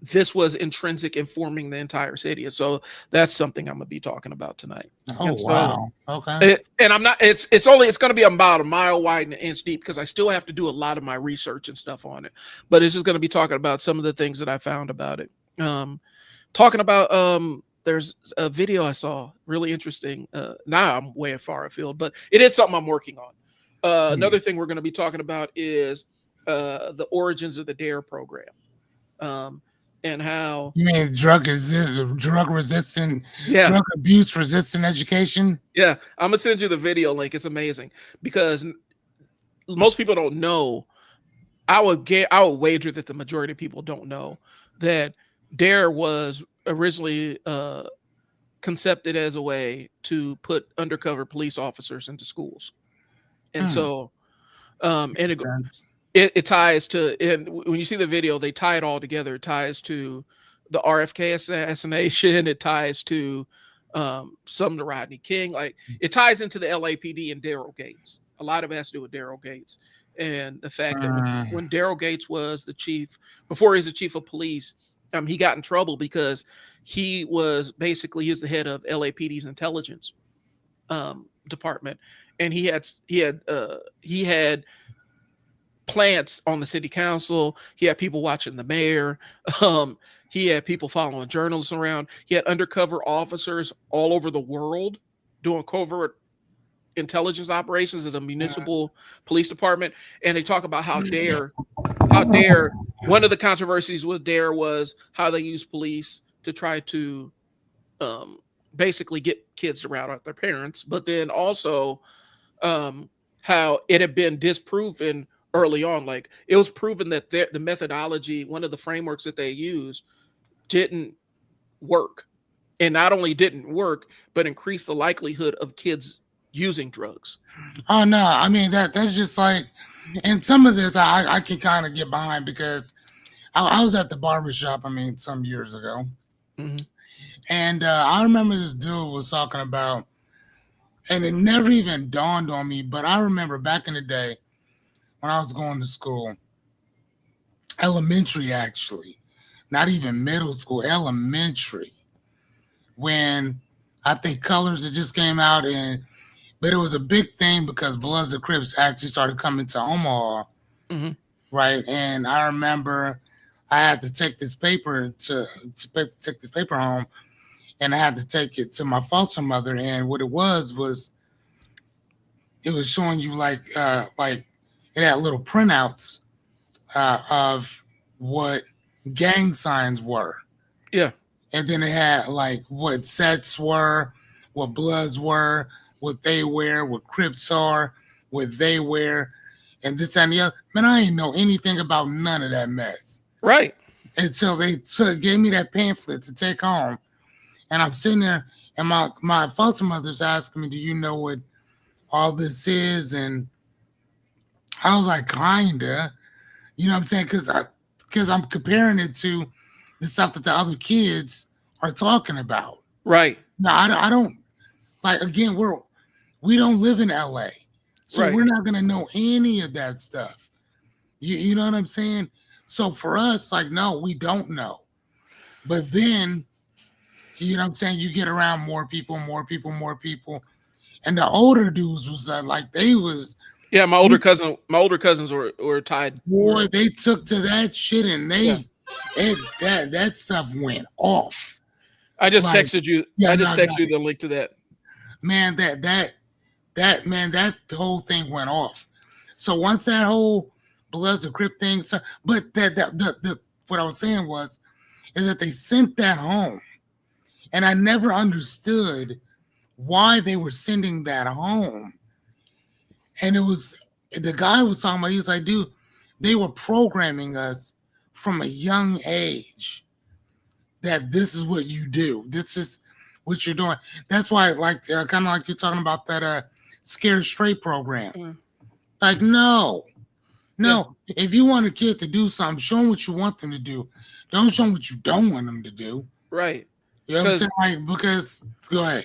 this was intrinsic in forming the entire city. And so that's something I'm gonna be talking about tonight. Oh And so wow. Okay. and I'm not, it's going to be about a mile wide and an inch deep because I still have to do a lot of my research and stuff on it. But it's just going to be talking about some of the things that I found about it. Talking about there's a video I saw really interesting. Now I'm way far afield, but it is something I'm working on. Another thing we're going to be talking about is the origins of the DARE program. And how You mean drug resistant, yeah, drug abuse resistant education? yeah, I'm gonna send you the video link. It's amazing because most people don't know. I would wager that the majority of people don't know that DARE was originally concepted as a way to put undercover police officers into schools, and so and it ties to, and when you see the video, they tie it all together. It ties to the RFK assassination. It ties to some of the Rodney King. Like it ties into the LAPD and Daryl Gates. A lot of it has to do with Daryl Gates and the fact that when Daryl Gates was the chief, before he was the chief of police, he got in trouble because he was the head of LAPD's intelligence department, and he had plants on the city council. He had people watching the mayor. He had people following journalists around. He had undercover officers all over the world doing covert intelligence operations as a municipal police department. And they talk about how DARE, one of the controversies with DARE was how they use police to try to basically get kids to rat out their parents, but then also how it had been disproven early on. Like it was proven that the methodology, one of the frameworks that they used, didn't work, and not only didn't work, but increased the likelihood of kids using drugs. Oh no, I mean that's just like, and some of this I can kind of get behind because I was at the barbershop, I mean, some years ago, and I remember this dude was talking about, and it never even dawned on me, but I remember back in the day when I was going to school, elementary actually, not even middle school, elementary, when I think Colors had just came out, but it was a big thing because Bloods and Crips actually started coming to Omaha, right? And I remember I had to take this paper take this paper home, and I had to take it to my foster mother. And what it was it was showing you like it had little printouts of what gang signs were. Yeah. And then it had like what sets were, what Bloods were, what they wear, what Crips are, what they wear, and this and the other. Man, I ain't know anything about none of that mess. Right. And so they gave me that pamphlet to take home. And I'm sitting there, and my foster mother's asking me, do you know what all this is? And I was like, kinda. You know what I'm saying? Because I'm comparing it to the stuff that the other kids are talking about. Right. No, I don't, like, again, we don't live in LA. So we're not gonna know any of that stuff. You know what I'm saying? So for us, like, no, we don't know. But then, you know what I'm saying, you get around more people. And the older dudes was like they was, yeah, my older cousins were tied. Boy, they took to that shit, and that stuff went off. I just texted you. I just texted you the link to that. Man, that whole thing went off. So once that whole Bloods and Crip thing, but the what I was saying is that they sent that home, and I never understood why they were sending that home. And it was, the guy was talking about, he was like, dude, they were programming us from a young age that this is what you do. This is what you're doing. That's why, like, kind of like you're talking about that Scared Straight program. Like, no, No, if you want a kid to do something, show them what you want them to do. Don't show them what you don't want them to do. Right. You know what I'm saying? Like, because, go ahead.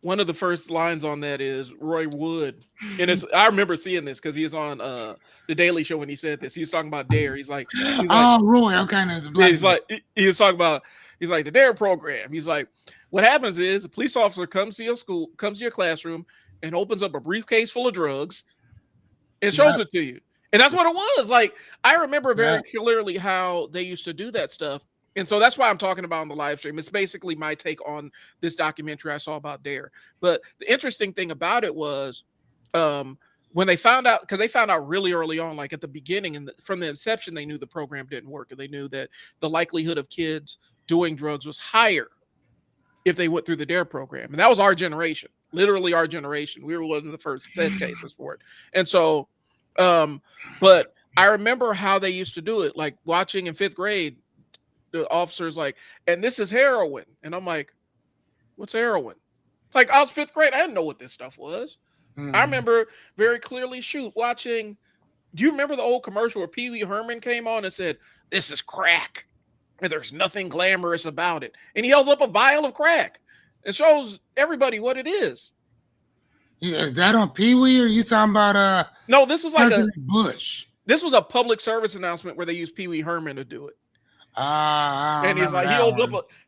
One of the first lines on that is Roy Wood. And I remember seeing this because he was on the Daily Show when he said this. He was talking about DARE. He's like, oh, Roy, okay, no, he's like, he was talking about, he's like, the DARE program. He's like, what happens is a police officer comes to your school, comes to your classroom, and opens up a briefcase full of drugs and shows it to you. And that's what it was. Like, I remember very clearly how they used to do that stuff. And so that's why I'm talking about on the live stream. It's basically my take on this documentary I saw about DARE. But the interesting thing about it was when they found out, because they found out really early on, like at the beginning and from the inception, they knew the program didn't work. And they knew that the likelihood of kids doing drugs was higher if they went through the DARE program. And that was our generation, literally our generation. We were one of the first test cases for it. And so, but I remember how they used to do it, like watching in 5th grade, the officer's like, and this is heroin. And I'm like, what's heroin? It's like, I was 5th grade. I didn't know what this stuff was. I remember very clearly watching. Do you remember the old commercial where Pee Wee Herman came on and said, this is crack and there's nothing glamorous about it? And he holds up a vial of crack and shows everybody what it is. Yeah, is that on Pee Wee or are you talking about no, this was like President Bush? This was a public service announcement where they used Pee Wee Herman to do it. And he's like,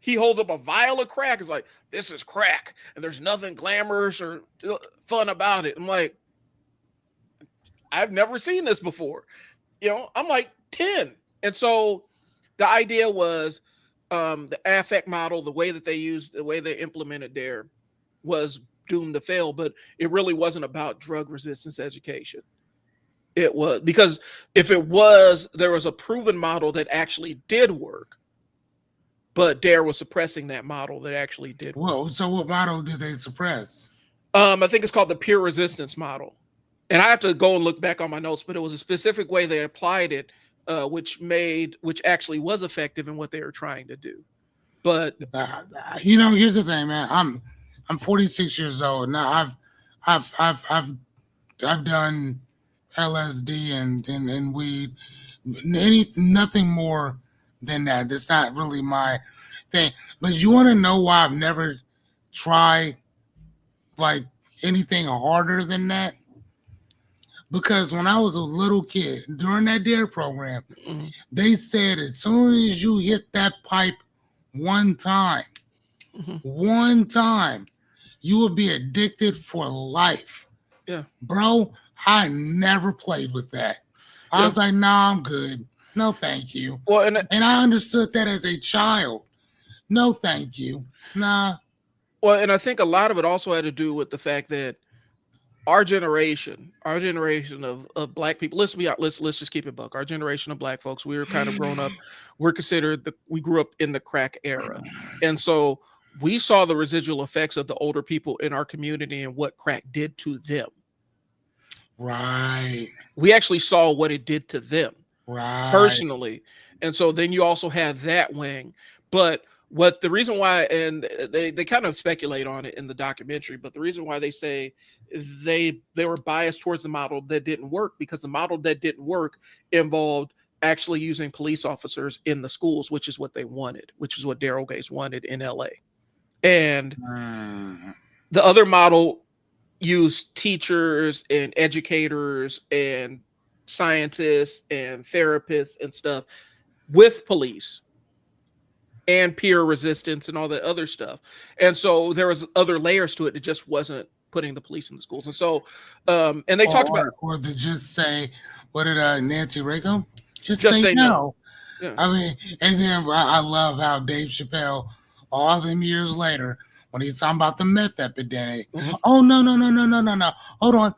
he holds up a vial of crack. It's like, this is crack, and there's nothing glamorous or fun about it. I'm like, I've never seen this before. You know, I'm like 10. And so the idea was the affect model, the way that they used, the way they implemented DARE was doomed to fail, but it really wasn't about drug resistance education. It was because if it was, there was a proven model that actually did work, but DARE was suppressing that model that actually did work. Whoa, so what model did they suppress? I think it's called the peer resistance model. And I have to go and look back on my notes, but it was a specific way they applied it, which actually was effective in what they were trying to do. But you know, here's the thing, man. I'm 46 years old now. I've done LSD and weed, nothing more than that. That's not really my thing. But you want to know why I've never tried like anything harder than that? Because when I was a little kid, during that DARE program, they said as soon as you hit that pipe one time, you will be addicted for life. Yeah. Bro, I never played with that. I was like, nah, I'm good. No, thank you. Well, and I understood that as a child. No, thank you. Nah. Well, and I think a lot of it also had to do with the fact that our generation of Black people, let's just keep it buck. Our generation of Black folks, we were kind of grown up. We're considered we grew up in the crack era. And so we saw the residual effects of the older people in our community and what crack did to them. Right. We actually saw what it did to them personally. And so then you also have that wing. But the reason why, and they kind of speculate on it in the documentary, but the reason why they say they were biased towards the model that didn't work, because the model that didn't work involved actually using police officers in the schools, which is what they wanted, which is what Daryl Gates wanted in LA. And the other model used teachers and educators and scientists and therapists and stuff with police and peer resistance and all that other stuff. And so there was other layers to it. It just wasn't putting the police in the schools. And so, and they talked about, or to just say, what did Nancy Reagan go? Just say no. Yeah. I mean, and then I love how Dave Chappelle, all them years later, when he's talking about the meth epidemic, oh, no. Hold on.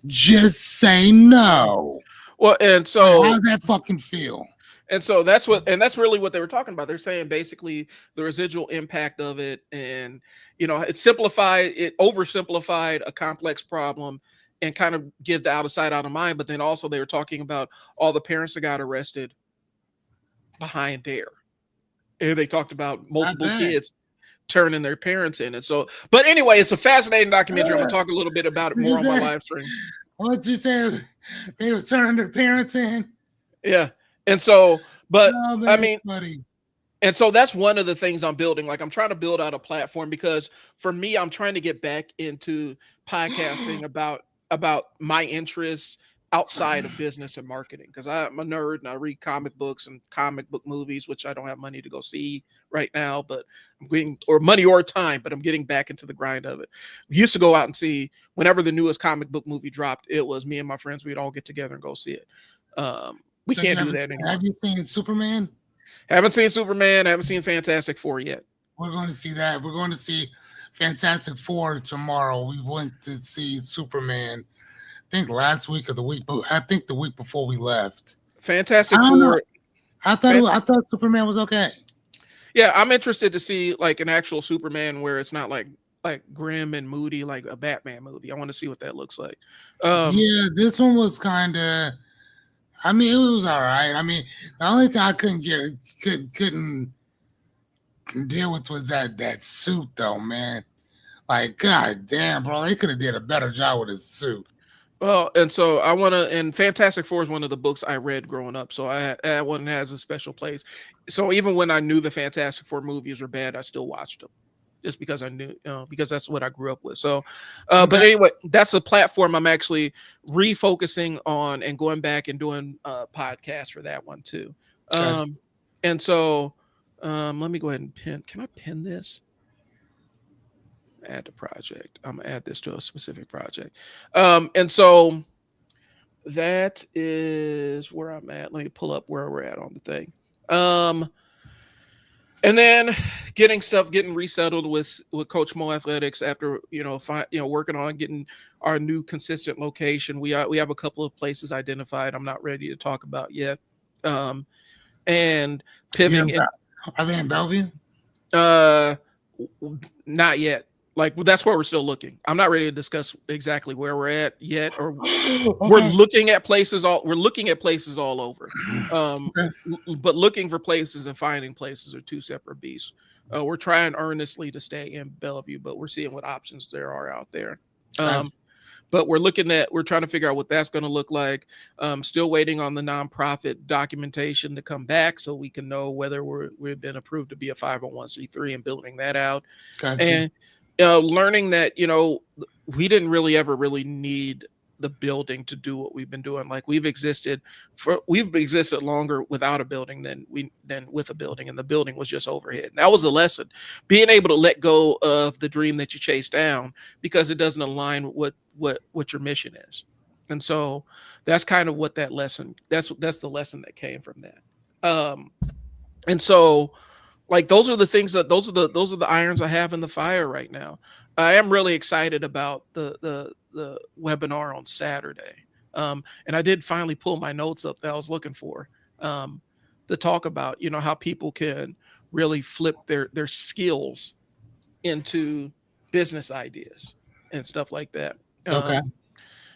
Just say no. Well, and so how does that fucking feel? And so that's really what they were talking about. They're saying basically the residual impact of it, and it oversimplified a complex problem and kind of give the out of sight, out of mind. But then also they were talking about all the parents that got arrested behind DARE. And they talked about multiple kids turning their parents in. And so, but anyway, it's a fascinating documentary. I'm gonna talk a little bit about it more on my live stream. What you say? They were turning their parents in. Yeah. And so, but Oh I man, mean, buddy. and so that's one of the things I'm building. Like I'm trying to build out a platform because for me, I'm trying to get back into podcasting about my interests outside of business and marketing because I'm a nerd and I read comic books and comic book movies, which I don't have money to go see right now, but I'm getting or money or time, but I'm getting back into the grind of it. We used to go out and see whenever the newest comic book movie dropped, it was me and my friends, we'd all get together and go see it. We So you can't do haven't that have anymore. you seen Superman? Haven't seen Superman, haven't seen Fantastic Four yet. We're going to see that. We're going to see Fantastic Four tomorrow. We went to see Superman. I think last week or the week, but I think the week before we left. I Fantastic don't know. Four. I thought Superman was okay. Yeah, I'm interested to see like an actual Superman where it's not like grim and moody like a Batman movie. I want to see what that looks like. Yeah, this one was kind of. I mean, it was all right. I mean, the only thing I couldn't deal with was that suit though, man. Like, god damn, bro, they could have did a better job with his suit. Well, and so I want to, and Fantastic Four is one of the books I read growing up. So that one has a special place. So even when I knew the Fantastic Four movies were bad, I still watched them just because I knew, because that's what I grew up with. So, but Okay. anyway, that's a platform I'm actually refocusing on and going back and doing podcasts for that one too. Gotcha. And so, let me go ahead and pin. Can I pin this? Add the project. I'm gonna add this to a specific project. And so that is where I'm at. Let me pull up where we're at on the thing. And then getting resettled with Coach Moe Athletics after working on getting our new consistent location. We have a couple of places identified. I'm not ready to talk about yet. And Yeah, pivoting in, are they in Bellevue? uh, not yet. Like that's where we're still looking. I'm not ready to discuss exactly where we're at yet, or we're Okay. looking at places all over. Okay. But looking for places and finding places are two separate beasts. We're trying earnestly to stay in Bellevue, but we're seeing what options there are out there. Gotcha. But we're trying to figure out what that's going to look like. Still waiting on the nonprofit documentation to come back so we can know whether we've been approved to be a 501c3 and building that out. Gotcha. And learning that we didn't really ever really need the building to do what we've been doing. Like we've existed longer without a building than with a building, and the building was just overhead. And that was a lesson, being able to let go of the dream that you chase down because it doesn't align with what your mission is. And so that's kind of what that lesson. That's the lesson that came from that. And so like those are the irons I have in the fire right now. I am really excited about the webinar on Saturday. And I did finally pull my notes up that I was looking for to talk about, how people can really flip their skills into business ideas and stuff like that. Okay.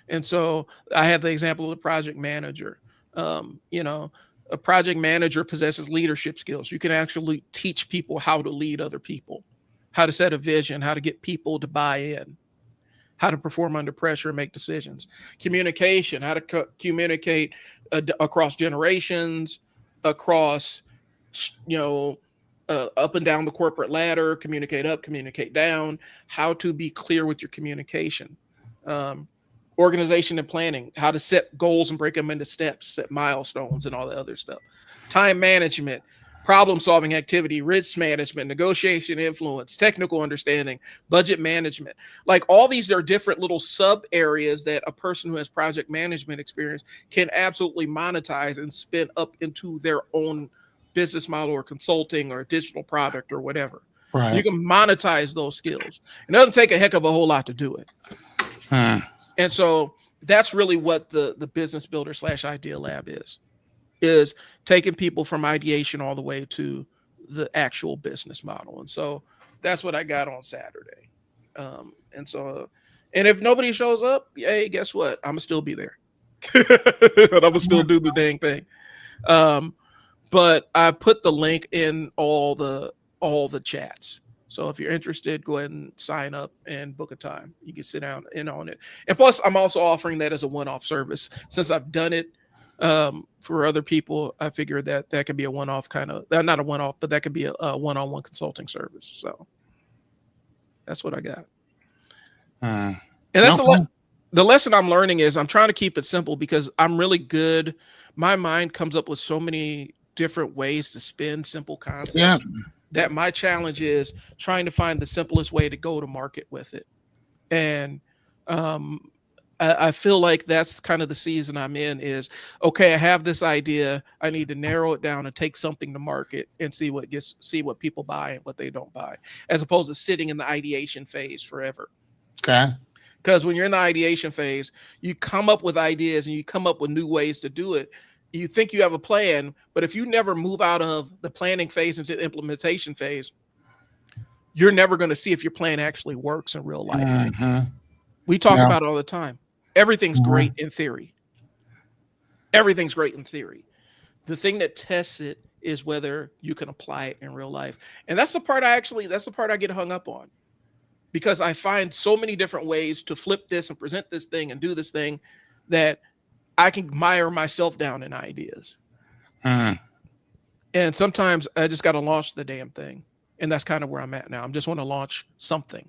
And so I had the example of the project manager. A project manager possesses leadership skills. You can actually teach people how to lead other people, how to set a vision, how to get people to buy in, how to perform under pressure and make decisions. Communication, how to communicate across generations, across, up and down the corporate ladder, communicate up, communicate down, how to be clear with your communication. Organization and planning, how to set goals and break them into steps, set milestones and all the other stuff. Time management, problem solving activity, risk management, negotiation influence, technical understanding, budget management. Like all these are different little sub areas that a person who has project management experience can absolutely monetize and spin up into their own business model or consulting or digital product or whatever. Right. You can monetize those skills. It doesn't take a heck of a whole lot to do it. And so that's really what the business builder / idea lab is taking people from ideation all the way to the actual business model. And so that's what I got on Saturday. And if nobody shows up, hey, guess what? I'm gonna still be there. And I'm gonna still do the dang thing. But I put the link in all the chats. So if you're interested, go ahead and sign up and book a time. You can sit down in on it. And plus, I'm also offering that as a one-off service. Since I've done it for other people, I figured that that could be a one-off kind of, not a one-off, but that could be a one-on-one consulting service. So that's what I got. And that's the lesson I'm learning is I'm trying to keep it simple because I'm really good. My mind comes up with so many different ways to spin simple concepts that my challenge is trying to find the simplest way to go to market with it. And I feel like that's kind of the season I'm in is, okay, I have this idea. I need to narrow it down and take something to market and see what people buy and what they don't buy, as opposed to sitting in the ideation phase forever. Okay. Because when you're in the ideation phase, you come up with ideas and you come up with new ways to do it. You think you have a plan, but if you never move out of the planning phase into the implementation phase, you're never going to see if your plan actually works in real life. We talk about it all the time. Everything's great in theory. Everything's great in theory. The thing that tests it is whether you can apply it in real life. And that's the part I get hung up on. Because I find so many different ways to flip this and present this thing and do this thing that I can mire myself down in ideas. And sometimes I just got to launch the damn thing. And that's kind of where I'm at now. I just want to launch something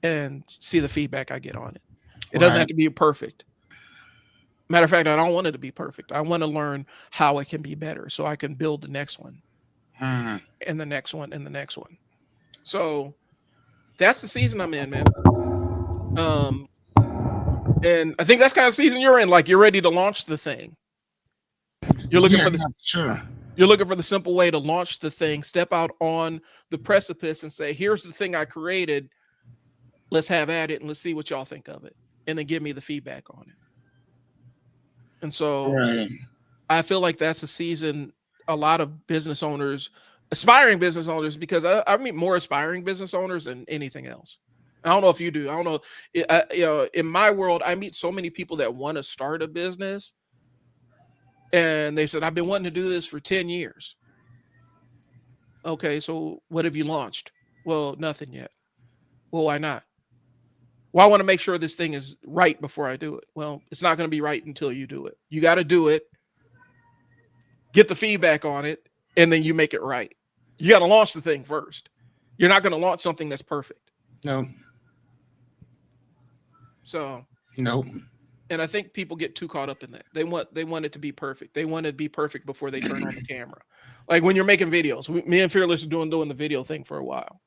and see the feedback I get on it. It doesn't have to be perfect. Matter of fact, I don't want it to be perfect. I want to learn how it can be better so I can build the next one and the next one and the next one. So that's the season I'm in, man. And I think that's kind of season you're in. Like, you're ready to launch the thing. You're looking for the You're looking for the simple way to launch the thing, step out on the precipice and say, here's the thing I created. Let's have at it and let's see what y'all think of it. And then give me the feedback on it. And so I feel like that's a season a lot of business owners, aspiring business owners, because I meet more aspiring business owners than anything else. I don't know if you do. I don't know. In my world, I meet so many people that want to start a business. And they said, I've been wanting to do this for 10 years. Okay, so what have you launched? Well, nothing yet. Well, why not? Well, I want to make sure this thing is right before I do it. Well, it's not going to be right until you do it. You got to do it, get the feedback on it, and then you make it right. You got to launch the thing first. You're not going to launch something that's perfect. No. So. Nope. And I think people get too caught up in that. They want it to be perfect. They want it to be perfect before they turn on the camera. Like when you're making videos, me and Fearless are doing the video thing for a while.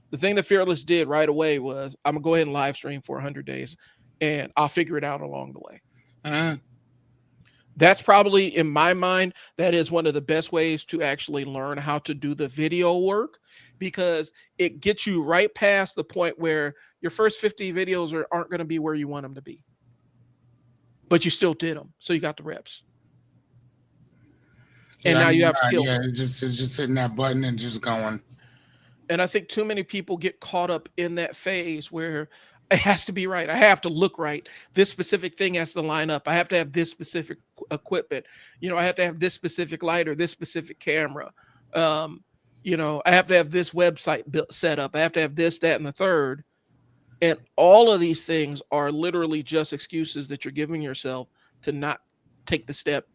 The thing that Fearless did right away was, I'm gonna go ahead and live stream for 100 days, and I'll figure it out along the way. That's probably, in my mind, that is one of the best ways to actually learn how to do the video work, because it gets you right past the point where your first 50 videos aren't going to be where you want them to be. But you still did them, so you got the reps. And now you have skills. Yeah, it's just hitting that button and just going. And I think too many people get caught up in that phase where it has to be right. I have to look right. This specific thing has to line up. I have to have this specific equipment. I have to have this specific light or this specific camera. I have to have this website set up. I have to have this, that, and the third. And all of these things are literally just excuses that you're giving yourself to not take the step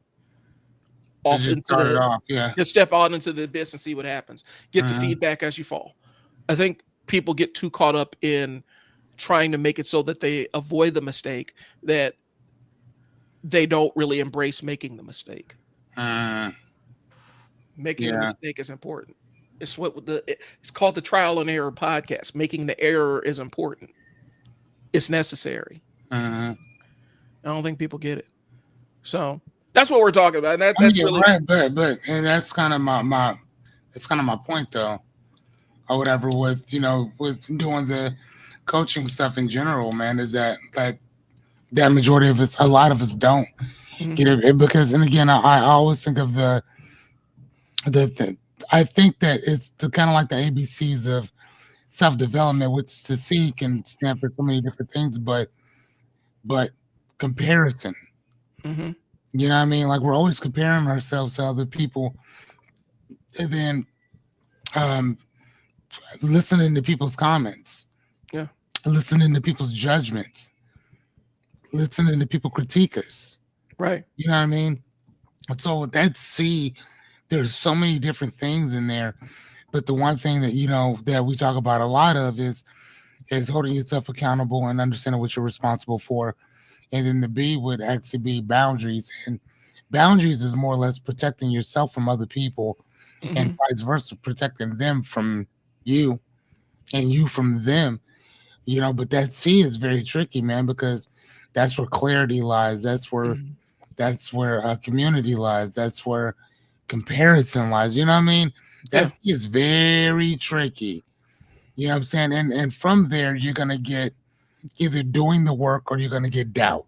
off just step out into the abyss and see what happens. Get the feedback as you fall. I think people get too caught up in trying to make it so that they avoid the mistake, that they don't really embrace making the mistake. Making a mistake is important. It's it's called the trial and error podcast. Making the error is important. It's necessary. I don't think people get it. So that's what we're talking about. And that's really right, but and that's kind of my point though, or whatever, with doing the coaching stuff in general, man, is that majority of a lot of us don't get it, because, and again, I always think of the I think that it's kind of like the ABCs of self-development, which is to seek and snap for so many different things, but comparison. You know what I mean? Like, we're always comparing ourselves to other people, and then listening to people's comments, Yeah. listening to people's judgments, listening to people critique us. Right. You know what I mean? So that C, there's so many different things in there. But the one thing that that we talk about a lot of is holding yourself accountable and understanding what you're responsible for. And then the B would actually be boundaries. And boundaries is more or less protecting yourself from other people and Hmm. vice versa, protecting them from you and you from them. But that C is very tricky, man, because that's where clarity lies. Hmm. That's where community lies. That's where comparison lies. You know what I mean? Yeah. That is very tricky. You know what I'm saying? And from there, you're gonna get either doing the work or you're gonna get doubt.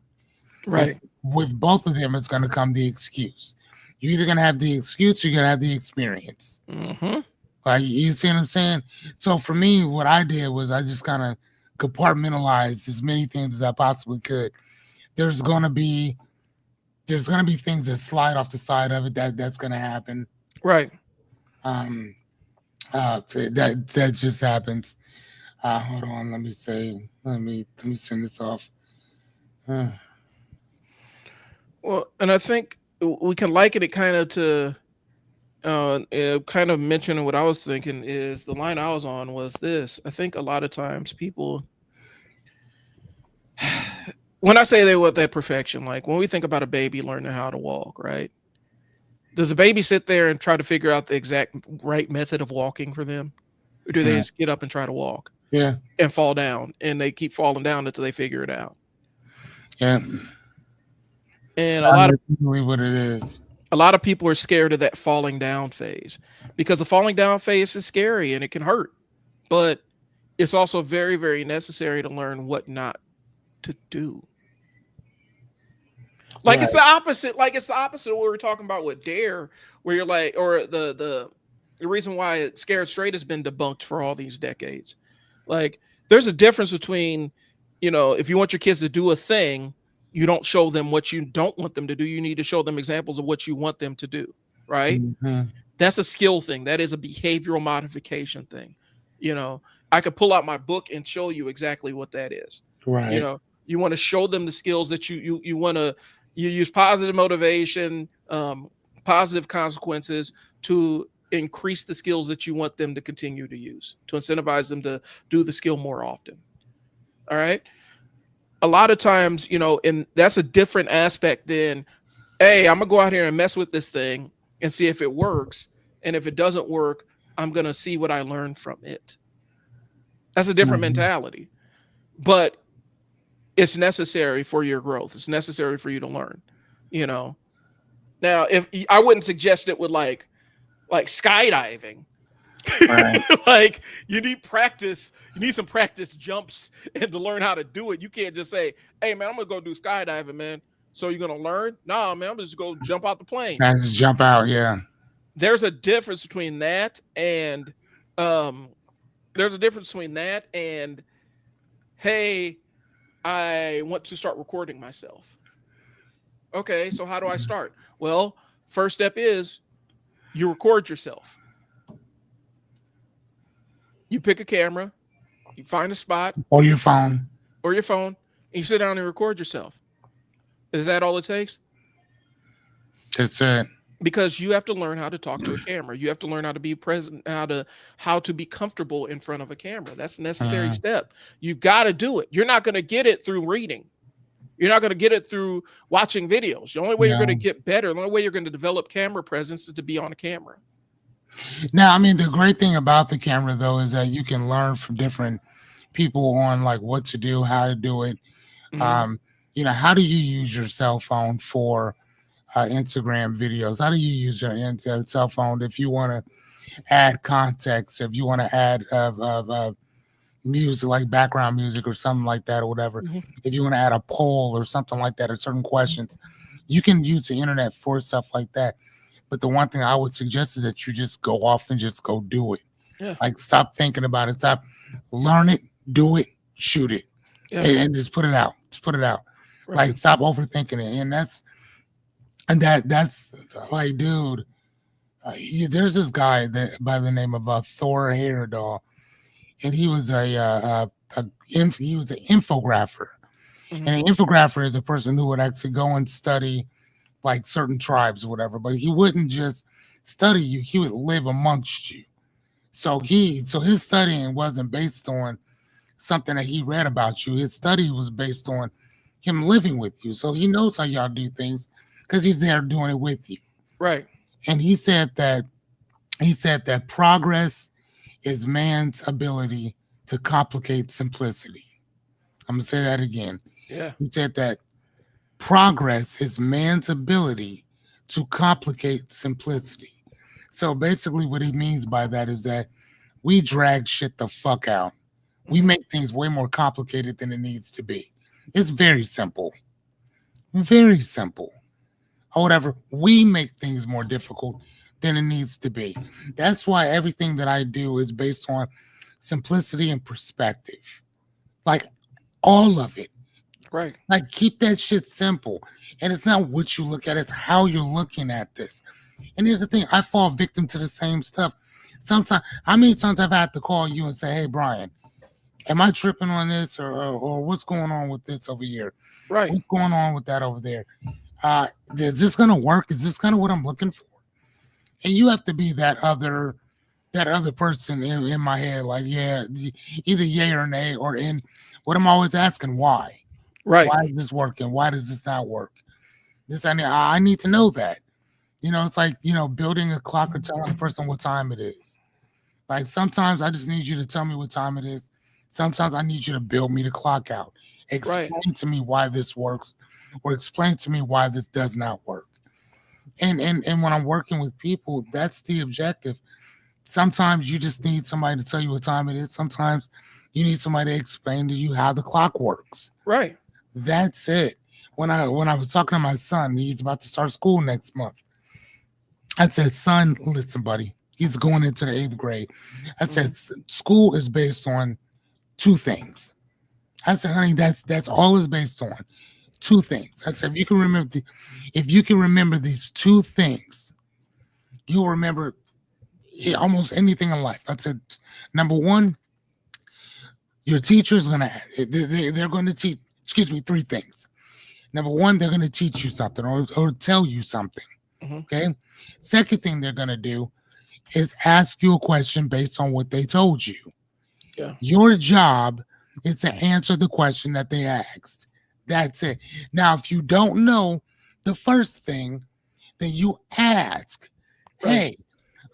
And Right. with both of them, it's gonna come the excuse. You're either gonna have the excuse or you're gonna have the experience. Hmm. Like, you see what I'm saying? So for me, what I did was I just kind of compartmentalized as many things as I possibly could. There's gonna be things that slide off the side of it that's gonna happen. Right. Um, that just happens. Hold on, let me say, let me send this off. Uh, Well, and I think we can liken it kind of to kind of mentioning what I was thinking is the line I was on was this. I think a lot of times people, when I say they want that perfection, like when we think about a baby learning how to walk, right? Does a baby sit there and try to figure out the exact right method of walking for them? Or do they yeah, just get up and try to walk yeah, and fall down and they keep falling down until they figure it out? yeah. And That's usually what it is. a lot of people are scared of that falling down phase because the falling down phase is scary and it can hurt. But it's also very, very necessary to learn what not to do. Like it's Right. the opposite. Like it's the opposite of what we were talking about with dare, where you're like, or the reason why scared straight has been debunked for all these decades. Like there's a difference between, if you want your kids to do a thing, you don't show them what you don't want them to do. You need to show them examples of what you want them to do. Right. Mhm. That's a skill thing. That is a behavioral modification thing. You know, I could pull out my book and show you exactly what that is. You Right. know, you want to show them the skills that you want to you use positive motivation, positive consequences to increase the skills that you want them to continue to use, to incentivize them to do the skill more often. All right. A lot of times, and that's a different aspect than, hey, I'm gonna go out here and mess with this thing and see if it works. And if it doesn't work, I'm gonna see what I learned from it. That's a different Mhm. mentality. But it's necessary for your growth. It's necessary for you to learn. You know. Now, if I wouldn't suggest it with like skydiving. Right. Like you need practice, you need some practice jumps and to learn how to do it. You can't just say, "Hey man, I'm gonna go do skydiving, man." So you're gonna learn? Nah, man, I'm just go jump out the plane. I just jump out. Yeah. There's a difference between that and um there's a difference between that and, hey, I want to start recording myself. Okay, so how do I start? Well, first step is you record yourself. You pick a camera, you find a spot Or your phone. or your phone, and you sit down and record yourself. Is that all it takes? That's it. Because you have to learn how to talk to a camera. You have to learn how to be present, how to be comfortable in front of a camera. That's a necessary Uh, step. You got to do it. You're not going to get it through reading. You're not going to get it through watching videos. The only way you're going to no. get better, the only way you're going to develop camera presence is to be on a camera. Now, I mean, the great thing about the camera though is that you can learn from different people on like what to do, how to do it. Hmm. Um, how do you use your cell phone for Instagram videos? How do you use your cell phone if you want to add context, if you want to add music, like background music or something like that, or whatever? Hmm. If you want to add a poll or something like that, or certain questions, you can use the internet for stuff like that. But the one thing I would suggest is that you just go off and just go do it. Yeah. Like, stop thinking about it. Stop, learn it, do it, shoot it, Yeah. and just put it out. Just put it out. Right. Like, stop overthinking it. That's like, dude. There's this guy that by the name of Thor Heyerdahl. and he was he was an infographer. Mhm. And an infographer is a person who would actually go and study like certain tribes or whatever, but he wouldn't just study you, he would live amongst you. So his studying wasn't based on something that he read about you. His study was based on him living with you. So he knows how y'all do things because he's there doing it with you. Right. And he said that progress is man's ability to complicate simplicity. I'm gonna say that again. Yeah. He said that progress is man's ability to complicate simplicity. So basically, what he means by that is that we drag shit the fuck out. We Mhm. make things way more complicated than it needs to be. It's very simple. Very simple. Or whatever. We make things more difficult than it needs to be. That's why everything that I do is based on simplicity and perspective. Like all of it. Right. Like keep that shit simple. And it's not what you look at, it's how you're looking at this. And here's the thing, I fall victim to the same stuff. Sometimes, how many times I've had to call you and say, hey, Brian, am I tripping on this or what's going on with this over here? Right. What's going on with that over there? Is this going to work? Is this kind of what I'm looking for? And you have to be that other person in my head, like, yeah, either yay or nay, or in what I'm always asking, why? Right. Why is this working? Why does this not work? I need to know that. It's like, building a clock or telling a person what time it is. Like sometimes I just need you to tell me what time it is. Sometimes I need you to build me the clock out. Right. Explain to me why this works or explain to me why this does not work. And when I'm working with people, that's the objective. Sometimes you just need somebody to tell you what time it is. Sometimes you need somebody to explain to you how the clock works. Right. That's it. When I was talking to my son, he's about to start school next month. I said, son, listen, buddy. He's going into the 8th grade. I said, Mhm. school is based on two things. I said, honey, that's all it's based on. Two things. I said, if you can remember these two things, you'll remember almost anything in life. I said, number one, your teacher is gonna they're going to teach. Excuse me, three things. Number one, they're going to teach you something or tell you something. Mhm. Okay. Second thing they're going to do is ask you a question based on what they told you. Yeah. Your job is to answer the question that they asked. That's it. Now, if you don't know the first thing, then you ask, Right. hey,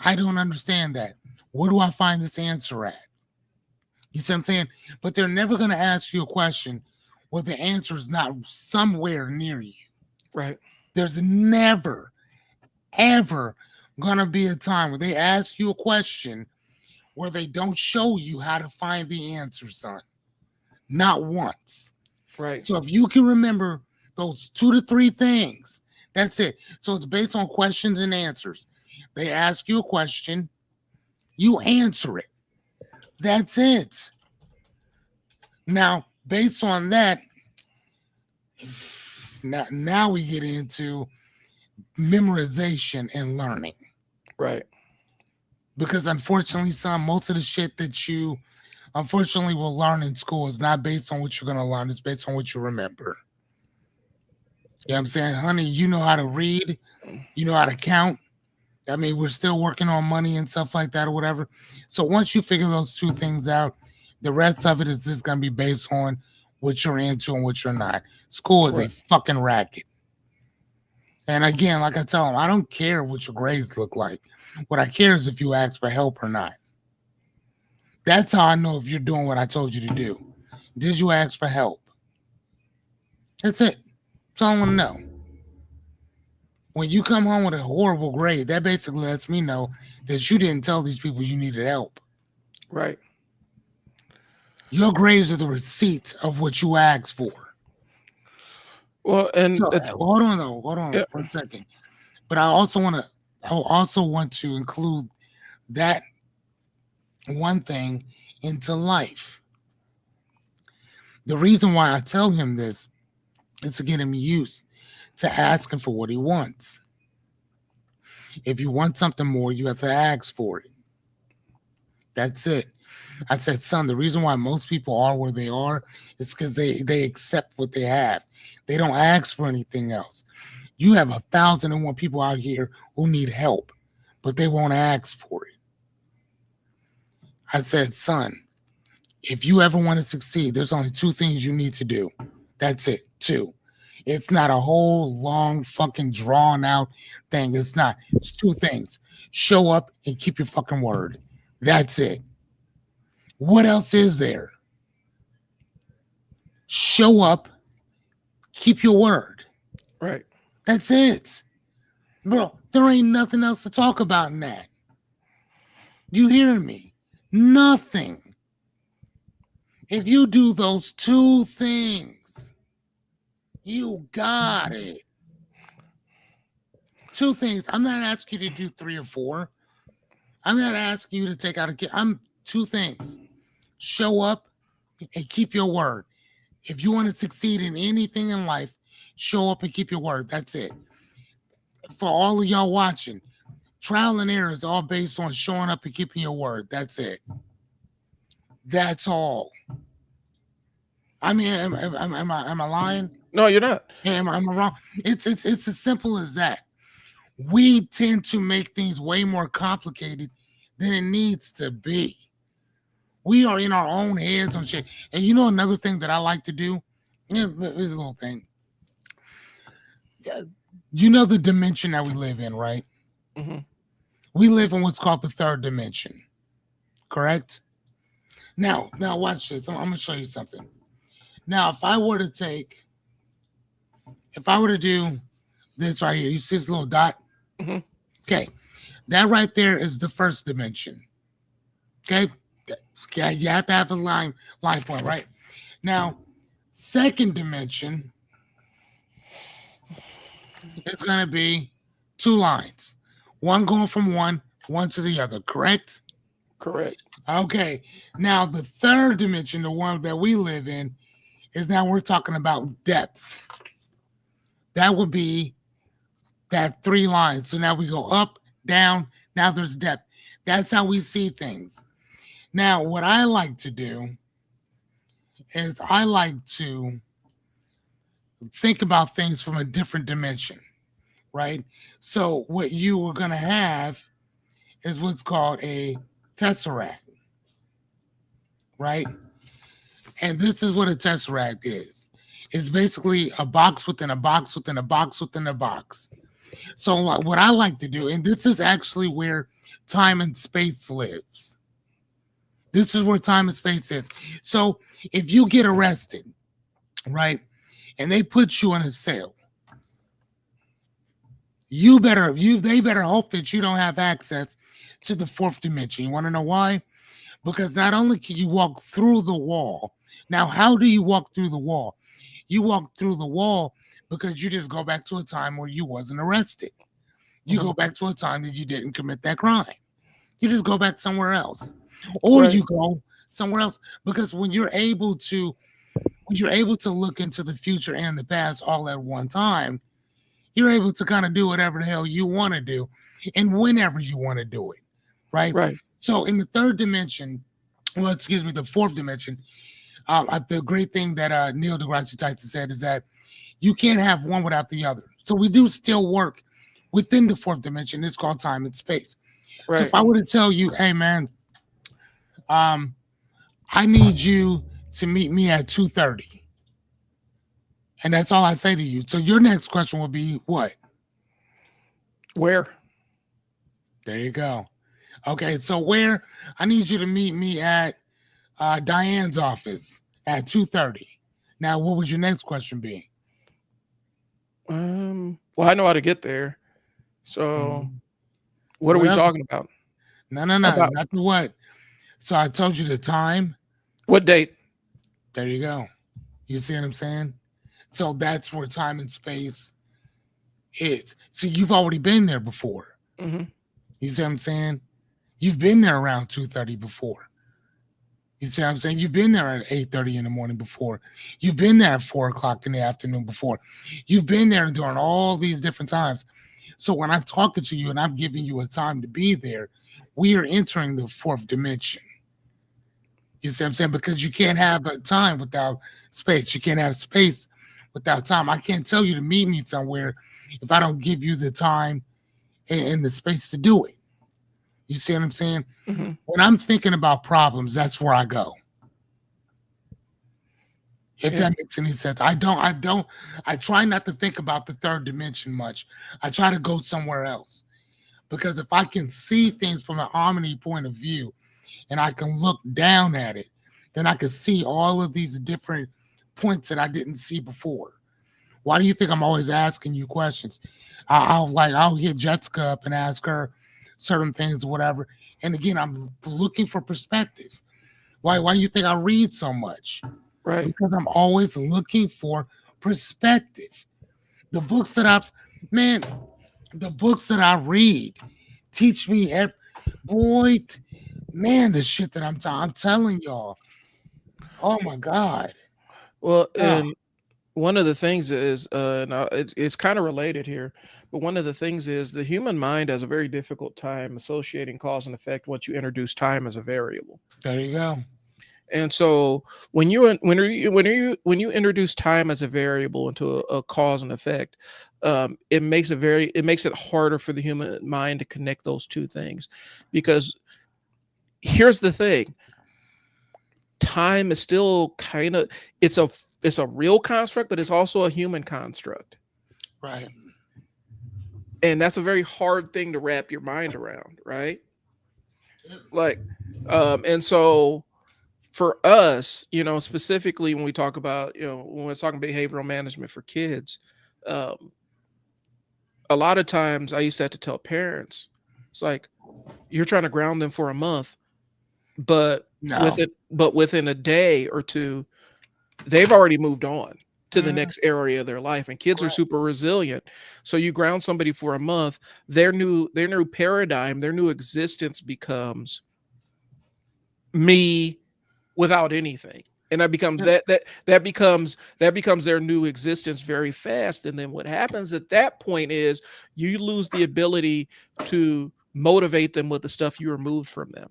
I don't understand that. Where do I find this answer at? You see what I'm saying? But they're never going to ask you a question where the answer is not somewhere near you. Right. There's never, ever going to be a time where they ask you a question where they don't show you how to find the answer, son. Not once. Right. So if you can remember those 2 to 3 things, that's it. So it's based on questions and answers. They ask you a question, you answer it. That's it. Now, based on that, now we get into memorization and learning. Right. Because unfortunately, son, most of the shit that you unfortunately will learn in school is not based on what you're going to learn. It's based on what you remember. You know what I'm saying? Honey, you know how to read. You know how to count. I mean, we're still working on money and stuff like that or whatever. So once you figure those two things out, the rest of it is just going to be based on what you're into and what you're not. School is a Right. fucking racket. And again, like I tell them, I don't care what your grades look like. What I care is if you ask for help or not. That's how I know if you're doing what I told you to do. Did you ask for help? That's it. That's all I want to know. When you come home with a horrible grade, that basically lets me know that you didn't tell these people you needed help. Right. Your grades are the receipt of what you asked for. Well, and So it's hold on though, hold on yeah. for a second. But I also want to include that one thing into life. The reason why I tell him this is to get him used to asking for what he wants. If you want something more, you have to ask for it. That's it. I said, son, the reason why most people are where they are is because they accept what they have. They don't ask for anything else. You have 1,001 people out here who need help, but they won't ask for it. I said, son, if you ever want to succeed, there's only two things you need to do. That's it. Two. It's not a whole long fucking drawn out thing. It's not. It's two things. Show up and keep your fucking word. That's it. What else is there? Show up, keep your word. Right. That's it. Bro, there ain't nothing else to talk about in that. You hearing me? Nothing. If you do those two things, you got it. Two things. I'm not asking you to do 3 or 4. I'm not asking you to take out a kid. I'm two things. Show up and keep your word. If you want to succeed in anything in life, show up and keep your word. That's it. For all of y'all watching, trial and error is all based on showing up and keeping your word. That's it. That's all. I mean, am I lying? No, you're not. Am I wrong? It's as simple as that. We tend to make things way more complicated than it needs to be. We are in our own heads on shit. And you know another thing that I like to do? Yeah, here's a little thing. You know the dimension that we live in, right? Mm-hmm. We live in what's called the third dimension. Correct? Now watch this. I'm going to show you something. Now, if I were to do this right here, you see this little dot? Mm-hmm. Okay. That right there is the first dimension. Okay? Yeah, you have to have a line point, right? Now, second dimension, it's going to be 2 lines. One going from one to the other, correct? Correct. Okay. Now, the third dimension, the one that we live in, is now we're talking about depth. That would be that 3 lines. So now we go up, down, now there's depth. That's how we see things. Now, what I like to do is I like to think about things from a different dimension, right? So what you are going to have is what's called a tesseract, right? And this is what a tesseract is. It's basically a box within a box within a box within a box. So what I like to do, and this is actually where time and space lives. This is where time and space is. So if you get arrested, right, and they put you in a cell, they better hope that you don't have access to the 4th dimension. You want to know why? Because not only can you walk through the wall. Now, how do you walk through the wall? You walk through the wall because you just go back to a time where you wasn't arrested. You go back to a time that you didn't commit that crime. You just go back somewhere else. Or you go somewhere else, because when you're able to look into the future and the past all at one time, you're able to kind of do whatever the hell you want to do and whenever you want to do it, right? Right. So in the 3rd dimension, the 4th dimension, the great thing that Neil deGrasse Tyson said is that you can't have one without the other. So we do still work within the 4th dimension. It's called time and space. Right. So if I were to tell you, hey man, I need you to meet me at 2:30. And that's all I say to you. So your next question would be what? Where? There you go. Okay, so where? I need you to meet me at Diane's office at 2:30. Now, what would your next question be? Well, I know how to get there. So what are we talking about? No, not the what. So I told you the time. What date? There you go. You see what I'm saying? So that's where time and space is. So you've already been there before. Mm-hmm. You see what I'm saying? You've been there around 2:30 before. You see what I'm saying? You've been there at 8:30 in the morning before. You've been there at 4 o'clock in the afternoon before. You've been there during all these different times. So when I'm talking to you and I'm giving you a time to be there, we are entering the 4th dimension. You see what I'm saying? Because you can't have a time without space. You can't have space without time. I can't tell you to meet me somewhere if I don't give you the time and the space to do it. You see what I'm saying? Hmm. When I'm thinking about problems, that's where I go. If Yeah. that makes any sense. I try not to think about the third dimension much. I try to go somewhere else. Because if I can see things from an harmony point of view and I can look down at it, then I can see all of these different points that I didn't see before. Why do you think I'm always asking you questions? I'll hit Jessica up and ask her certain things or whatever. And again, I'm looking for perspective. Why do you think I read so much? Right. Because I'm always looking for perspective. The books that I've man, the books that I read teach me boy, man, the shit that I'm telling y'all. Oh my god. Well, Oh, and one of the things is, it's kind of related here, but one of the things is the human mind has a very difficult time associating cause and effect once you introduce time as a variable. there you go. And so when you introduce time as a variable into a cause and effect, it makes it harder for the human mind to connect those two things, because here's the thing: time is still kind of it's a it's a real construct, but it's also a human construct, Right. and that's a very hard thing to wrap your mind around, right? Like, and so for us, specifically when we talk about, when we're talking behavioral management for kids, um, a lot of times I used to have to tell parents, it's like, you're trying to ground them for a month, but No. within a day or two, they've already moved on to the Mhm. next area of their life, and kids are Correct. super resilient. So you ground somebody for a month, their new paradigm, their new existence becomes me without anything. And that becomes Yeah. that becomes their new existence very fast. And then what happens at that point is you lose the ability to motivate them with the stuff you removed from them.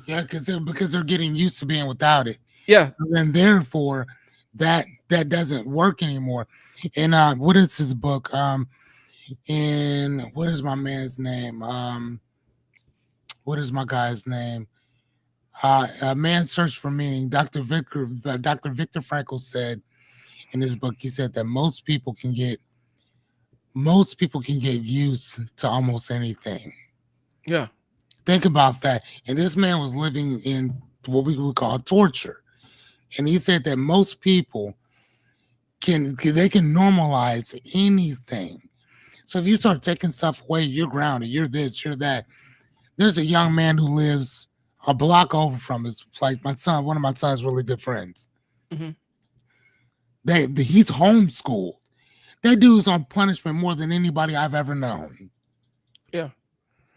Yeah, because they're getting used to being without it. Yeah. And therefore that doesn't work anymore. And what is his book? And what is my man's name? What is my guy's name? A Man Search for Meaning. Dr. Viktor Frankl said in his book, he said that most people can get used to almost anything. Yeah. Think about that. And this man was living in what we would call torture. And he said that most people they can normalize anything. So if you start taking stuff away, you're grounded, you're this, you're that. There's a young man who lives a block over from us, like one of my son's really good friends. Hmm. He's homeschooled. That dude's on punishment more than anybody I've ever known. Yeah.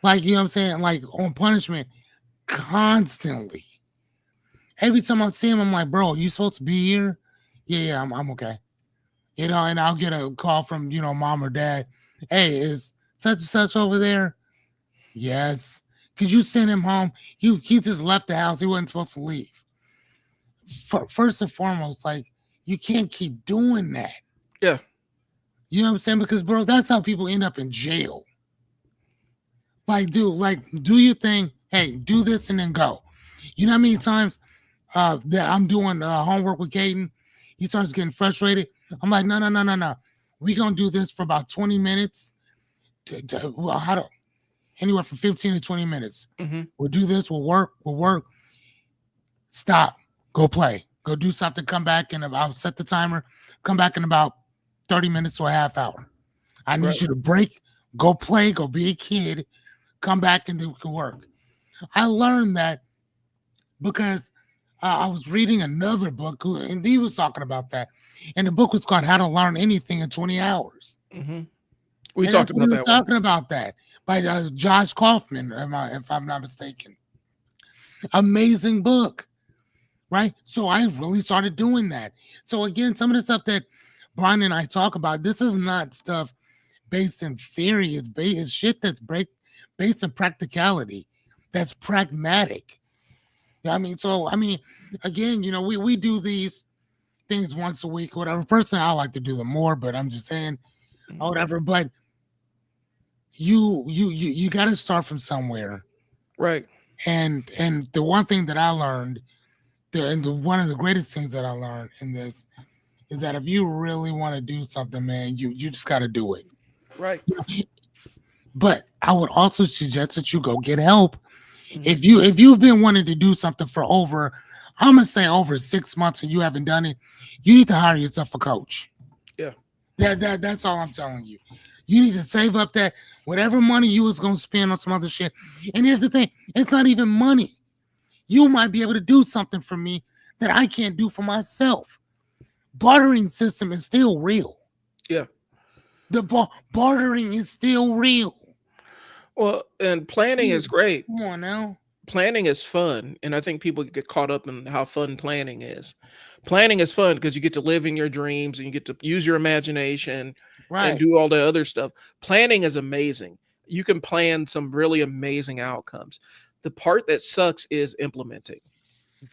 Like, you know what I'm saying? Like, on punishment constantly. Every time I see him, I'm like, bro, you supposed to be here? Yeah, I'm okay. And I'll get a call from, mom or dad. Hey, is such and such over there? Yes. Could you send him home? He just left the house. He wasn't supposed to leave. First and foremost, like, you can't keep doing that. Yeah. You know what I'm saying? Because, bro, that's how people end up in jail. Do your thing. Hey, do this and then go. You know how many times that I'm doing homework with Caden, he starts getting frustrated. I'm like, no, no, no, no, no. We gonna do this for about 20 minutes. Anywhere from 15 to 20 minutes. Hmm. We'll do this. We'll work. Stop. Go play. Go do something. Come back and I'll set the timer. Come back in about 30 minutes to a half hour. I need Right. you to break. Go play. Go be a kid. Come back and do work. I learned that because I was reading another book and he was talking about that. And the book was called How to Learn Anything in 20 Hours. Hmm. We And talked that's what he about was that one. talking about that by Josh Kaufman, if I'm not mistaken. Amazing book, right? So I really started doing that. So again, some of the stuff that Brian and I talk about, this is not stuff based in theory. It's shit that's based in practicality. That's pragmatic. Yeah, again, we do these things once a week, or whatever. Personally, I like to do them more, but I'm just saying, or Mhm. whatever. But you got to start from somewhere. Right. And the one thing that I learned, one of the greatest things that I learned in this is that if you really want to do something, man, you just got to do it. Right. But I would also suggest that you go get help. Mhm. If you've been wanting to do something for over, I'm gonna say over 6 months and you haven't done it, you need to hire yourself a coach. Yeah. That's all I'm telling you. You need to save up that whatever money you was gonna spend on some other shit. And here's the thing, it's not even money. You might be able to do something for me that I can't do for myself. Bartering system is still real. Yeah. The bartering is still real. Well, and planning is great. Come on now. Planning is fun, and I think people get caught up in how fun planning is. Planning is fun because you get to live in your dreams and you get to use your imagination and Right. do all the other stuff. Planning is amazing. You can plan some really amazing outcomes. The part that sucks is implementing.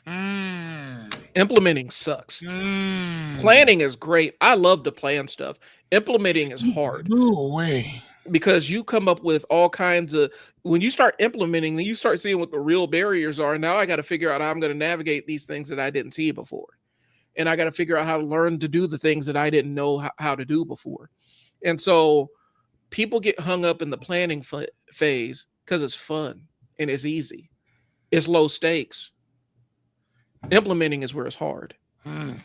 Mm. Implementing sucks. Mm. Planning is great. I love to plan stuff. Implementing is hard No way. because you come up with all kinds of, when you start implementing, then you start seeing what the real barriers are. Now I got to figure out how I'm going to navigate these things that I didn't see before. And I got to figure out how to learn to do the things that I didn't know how to do before. And so people get hung up in the planning phase because it's fun and it's easy. It's low stakes. Implementing is where it's hard, Mm.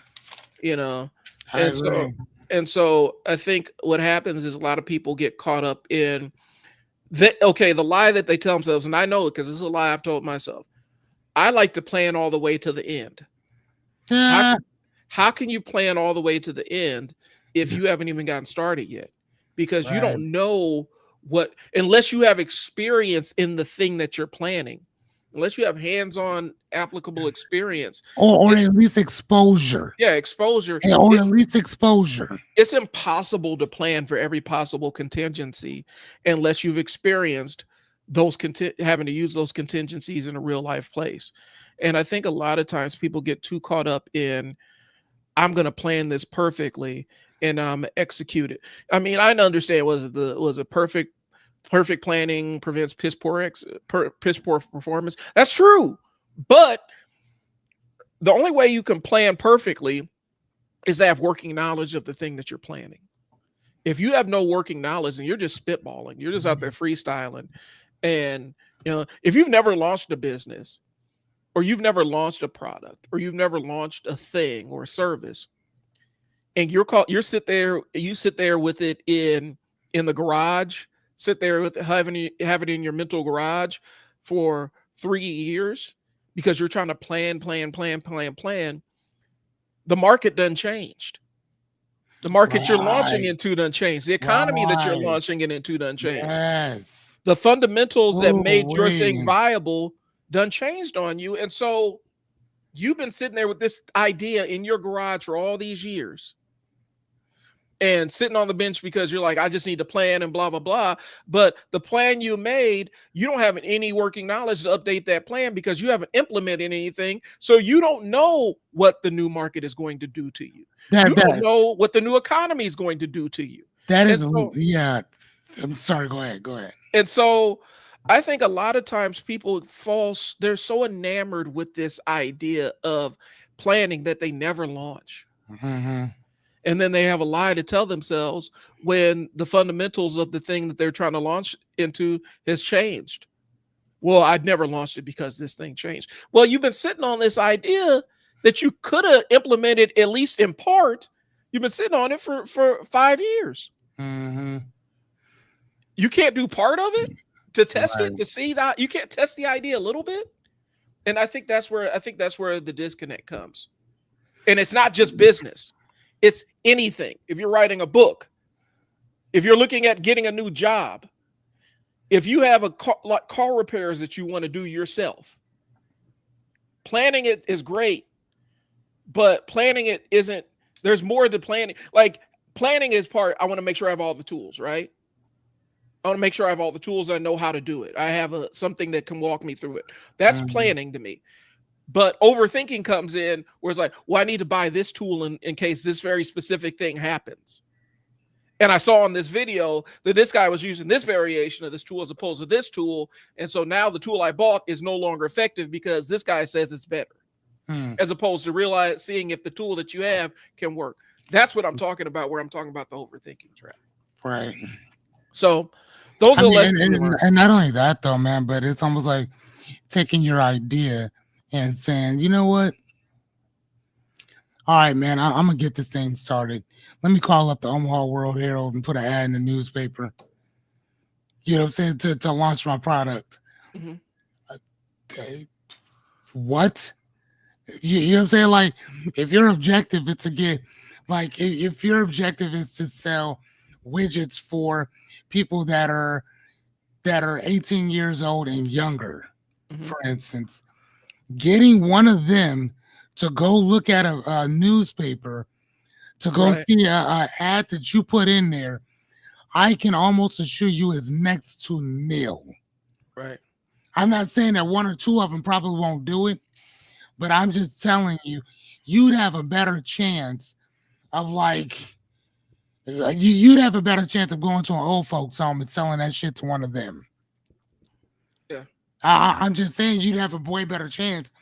you know. I And so agree. I think what happens is a lot of people get caught up in the lie that they tell themselves, and I know it because this is a lie I've told myself. I like to plan all the way to the end. How Uh, can how can you plan all the way to the end if you haven't even gotten started yet? Because you right. don't know what, unless you have experience in the thing that you're planning, unless you have hands-on applicable experience, Or it's at least exposure. yeah, exposure. Or at least exposure. It's impossible to plan for every possible contingency unless you've experienced having to use those contingencies in a real life place. And I think a lot of times people get too caught up in, I'm going to plan this perfectly and execute it. I mean, I understand was a perfect planning prevents piss poor performance. That's true. But the only way you can plan perfectly is to have working knowledge of the thing that you're planning. If you have no working knowledge and you're just spitballing, you're just out there freestyling, and if you've never launched a business or you've never launched a product or you've never launched a thing or a service, and you sit there with it in the garage, sit there with have it in your mental garage for 3 years because you're trying to plan. The market done changed. The market you're launching Right. into done changed. The economy that you're Right. launching it into done changed. Yes. The fundamentals that Oh, made your thing wait. viable done changed on you. And so you've been sitting there with this idea in your garage for all these years and sitting on the bench because you're like, I just need to plan and blah, blah, blah. But the plan you made, you don't have any working knowledge to update that plan because you haven't implemented anything. So you don't know what the new market is going to do to you. That You don't that know what the new economy is going to do to you. that And is so, yeah. I'm sorry. Go ahead. Go ahead. and so I think a lot of times people they're so enamored with this idea of planning that they never launch. Mm-hmm. And then they have a lie to tell themselves when the fundamentals of the thing that they're trying to launch into has changed. Well, I'd never launched it because this thing changed. Well, you've been sitting on this idea that you could have implemented at least in part. You've been sitting on it for 5 years. Mm-hmm. You can't do part of it to test Right. it, to see that you can't test the idea a little bit. And I think that's where the disconnect comes. And it's not just business. It's anything. If you're writing a book, if you're looking at getting a new job, if you have like car repairs that you want to do yourself, planning it is great, but planning it isn't. There's more to planning. Like planning is part. I want to make sure I have all the tools, right? I want to make sure I have all the tools. I know how to do it. I have something that can walk me through it. That's Mm-hmm. planning to me. But overthinking comes in where it's like, well, I need to buy this tool in case this very specific thing happens. And I saw in this video that this guy was using this variation of this tool as opposed to this tool. And so now the tool I bought is no longer effective because this guy says it's better, as opposed to seeing if the tool that you have can work. That's what I'm talking about, where I'm talking about the overthinking trap. Right. So those are the lessons. And not only that, though, man, but it's almost like taking your idea and saying, you know what? All right, man, I'm going to get this thing started. Let me call up the Omaha World Herald and put an ad in the newspaper. You know what I'm saying? To launch my product. Mm-hmm. Okay. What? You know what I'm saying? Like, if your objective is to get, like, if your objective is to sell widgets for people that are 18 years old and younger, for instance, getting one of them to go look at a newspaper, to go see a ad that you put in there, I can almost assure you is next to nil. Right. I'm not saying that one or two of them probably won't do it, but I'm just telling you, you'd have a better chance of you'd have a better chance of going to an old folks home and selling that shit to one of them. Yeah. I'm just saying you'd have a way better chance,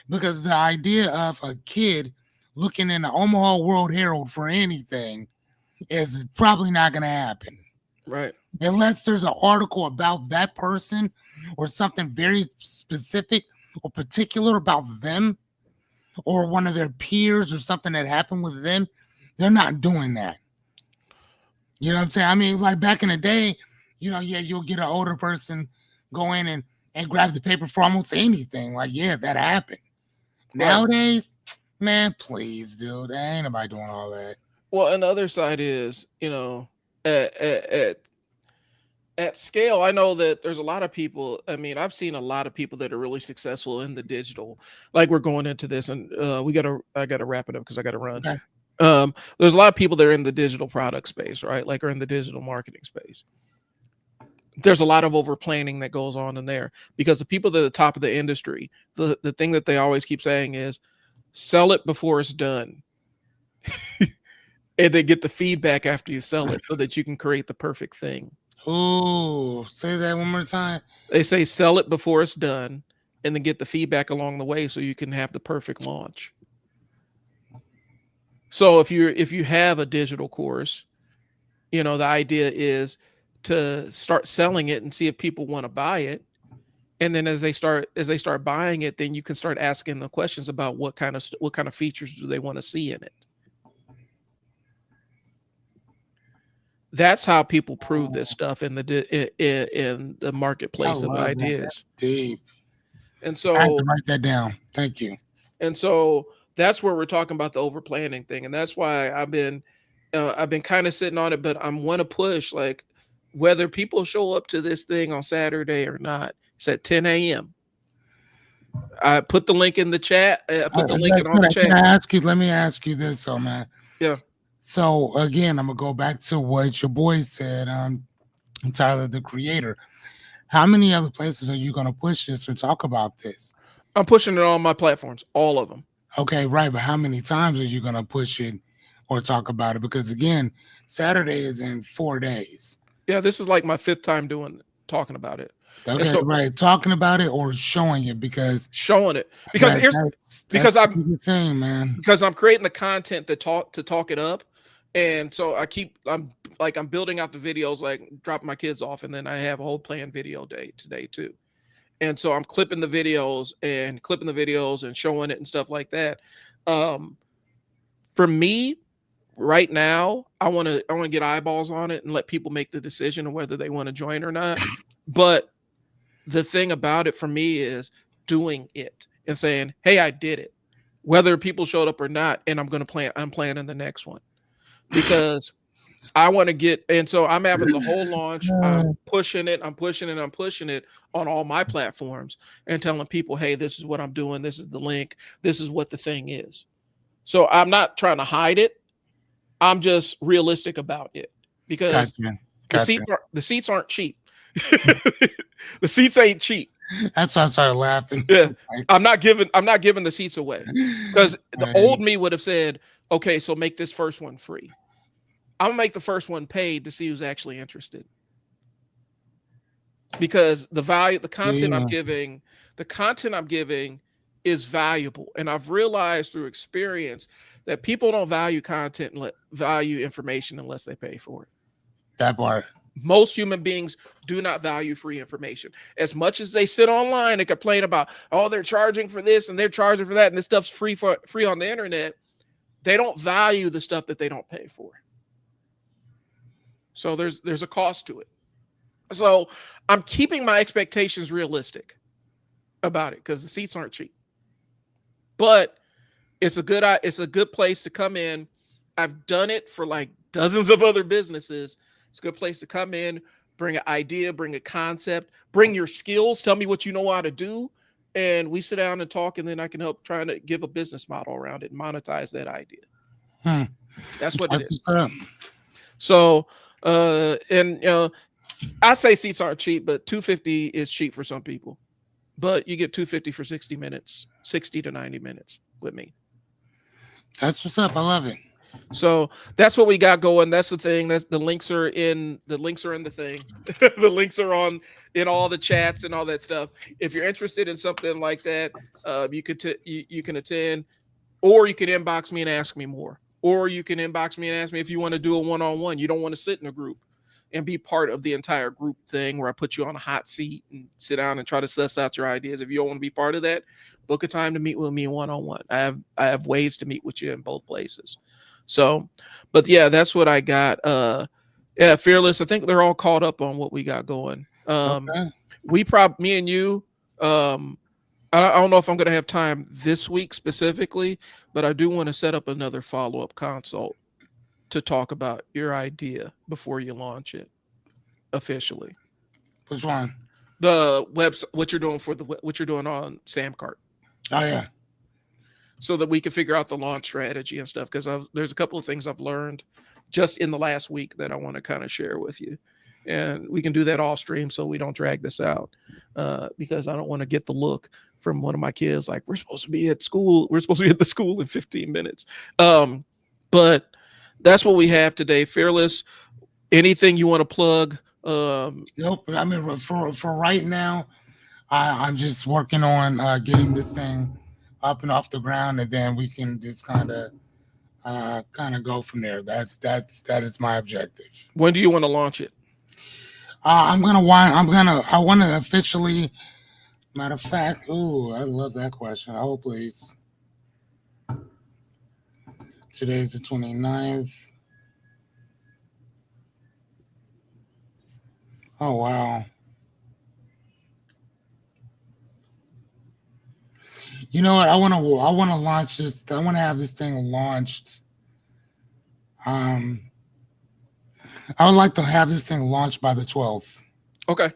because the idea of a kid looking in the Omaha World Herald for anything is probably not going to happen. Right. Unless there's an article about that person or something very specific or particular about them or one of their peers or something that happened with them, they're not doing that. You know what I'm saying? I mean, like back in the day, you know, yeah, you'll get an older person go in and grab the paper for almost anything. Like, yeah, that happened. Right. Nowadays, man, please, dude, ain't nobody doing all that. Well, and the other side is, you know, at scale, I know that there's a lot of people. I mean, I've seen a lot of people that are really successful in the digital. Like, we're going into this, and I gotta wrap it up because I gotta run. Okay. There's a lot of people that are in the digital product space, right? Like, are in the digital marketing space. There's a lot of over planning that goes on in there, because the people that are at the top of the industry, the thing that they always keep saying is, sell it before it's done. And they get the feedback after you sell it so that you can create the perfect thing. Oh, say that one more time. They say sell it before it's done and then get the feedback along the way so you can have the perfect launch. So if you have a digital course, you know, the idea is to start selling it and see if people want to buy it. And then as they start buying it, then you can start asking the questions about what kind of features do they want to see in it. That's how people prove this stuff in the marketplace of ideas. Deep. And so I have to write that down. Thank you. And so that's where we're talking about the over planning thing, and that's why I've been kind of sitting on it. But I'm want to push, like, whether people show up to this thing on Saturday or not. It's at 10 a.m. I put the link in the chat. I put the link in the chat. Let me ask you this, so man. Yeah. So again, I'm gonna go back to what your boy said. Tyler, the creator. How many other places are you gonna push this or talk about this? I'm pushing it on my platforms, all of them. Okay, right. But how many times are you gonna push it or talk about it? Because again, Saturday is in 4 days. Yeah, this is like my 5th time talking about it. Okay, so, right. Talking about it or showing it, because showing it. Because because I'm creating the content to talk it up. And so I'm building out the videos, like dropping my kids off, and then I have a whole planned video day today too. And so I'm clipping the videos and showing it and stuff like that. For me, right now, I want to get eyeballs on it and let people make the decision of whether they want to join or not. But the thing about it for me is doing it and saying, hey, I did it, whether people showed up or not. And I'm planning the next one, because I want to get, and so I'm having the whole launch. I'm pushing it on all my platforms and telling people, hey, this is what I'm doing. This is the link. This is what the thing is. So I'm not trying to hide it. I'm just realistic about it, because the seats aren't cheap. The seats ain't cheap. That's why I started laughing. Yeah, Like, I'm not giving the seats away, because the right. old me would have said, okay, so make this first one free. I'm gonna make the first one paid to see who's actually interested, because the content I'm Yeah. giving, the content I'm giving is valuable, and I've realized through experience that people don't value content, value information unless they pay for it. That part. Most human beings do not value free information. As much as they sit online and complain about, oh, they're charging for this and they're charging for that, and this stuff's free on the internet, they don't value the stuff that they don't pay for. So there's a cost to it. So I'm keeping my expectations realistic about it, because the seats aren't cheap. But it's a good place to come in. I've done it for like dozens of other businesses. It's a good place to come in, bring an idea, bring a concept, bring your skills, tell me what you know how to do, and we sit down and talk, and then I can help trying to give a business model around it and monetize that idea. Hmm. That's what it That's is. what's up. So, and I say seats aren't cheap, but 250 is cheap for some people. But you get 250 for 60 minutes, 60 to 90 minutes with me. That's what's up. I love it. So that's what we got going. That's the thing. That's the links are in the thing. The links are on in all the chats and all that stuff. If you're interested in something like that, you can attend, or you can inbox me and ask me more, or you can inbox me and ask me if you want to do a one-on-one. You don't want to sit in a group and be part of the entire group thing where I put you on a hot seat and sit down and try to suss out your ideas. If you don't want to be part of that, book a time to meet with me one-on-one. I have ways to meet with you in both places. So, but yeah, that's what I got. Yeah, Fearless. I think they're all caught up on what we got going. Okay. Me and you. I don't know if I'm going to have time this week specifically, but I do want to set up another follow-up consult to talk about your idea before you launch it officially. Which one? The website, what you're doing on Samcart, Oh yeah. so that we can figure out the launch strategy and stuff. Because there's a couple of things I've learned just in the last week that I want to kind of share with you, and we can do that off stream so we don't drag this out. Because I don't want to get the look from one of my kids like, we're supposed to be at school. We're supposed to be at the school in 15 minutes. But that's what we have today. Fearless. Anything you want to plug? Nope. I mean, for right now, I'm just working on getting this thing up and off the ground, and then we can just kind of go from there. That is my objective. When do you want to launch it? I want to officially. Matter of fact, ooh, I love that question. Oh, please. Today's the 29th. Oh wow. You know what? I want to launch this. I want to have this thing launched. Um, I would like to have this thing launched by the 12th Okay.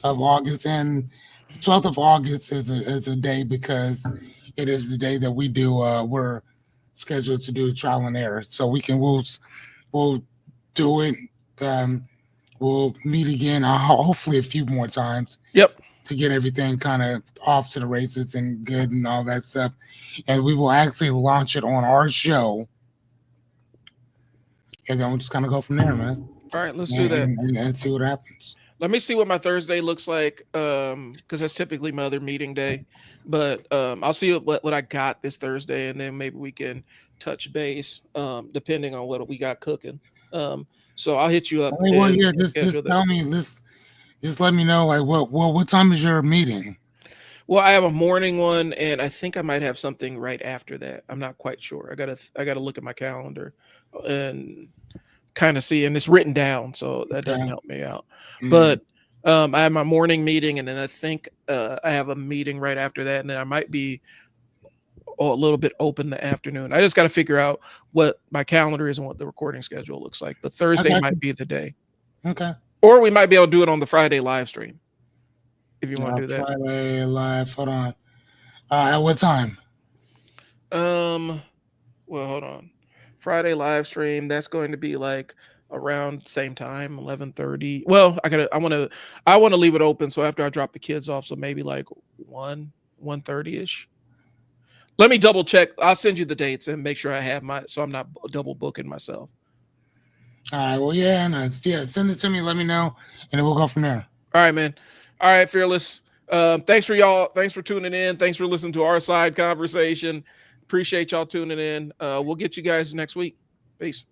of August, and the 12th of August is a day because it is the day that we're scheduled to do trial and error. So we'll do it. Um, we'll meet again, hopefully a few more times Yep. to get everything kind of off to the races and good and all that stuff. And we will actually launch it on our show, and then we'll just kind of go from there, man, All right. Let's do that. and see what happens. Let me see what my Thursday looks like, because that's typically my other meeting day. But I'll see what I got this Thursday, and then maybe we can touch base, depending on what we got cooking. So I'll hit you up Hey, well, and yeah, schedule just that. tell me this. Just let me know, like, what time is your meeting? Well, I have a morning one, and I think I might have something right after that. I'm not quite sure. I gotta look at my calendar and kind of see, and it's written down, so that doesn't Okay. help me out. Mm, But I have my morning meeting, and then I think I have a meeting right after that, and then I might be a little bit open the afternoon. I just got to figure out what my calendar is and what the recording schedule looks like. But I Thursday got might you. be the day, Okay. or we might be able to do it on the Friday live stream if you want to do that. Friday live. Hold on. At what time? Um, well, hold on. Friday live stream. That's going to be like around same time, 11:30. Well, I want to leave it open so after I drop the kids off, so maybe like 1:30 ish. Let me double check. I'll send you the dates and make sure I have so I'm not double booking myself. All right. Well, yeah, and send it to me. Let me know, and then we'll go from there. All right, man. All right, Fearless. Thanks for y'all. Thanks for tuning in. Thanks for listening to our side conversation. Appreciate y'all tuning in. We'll get you guys next week. Peace.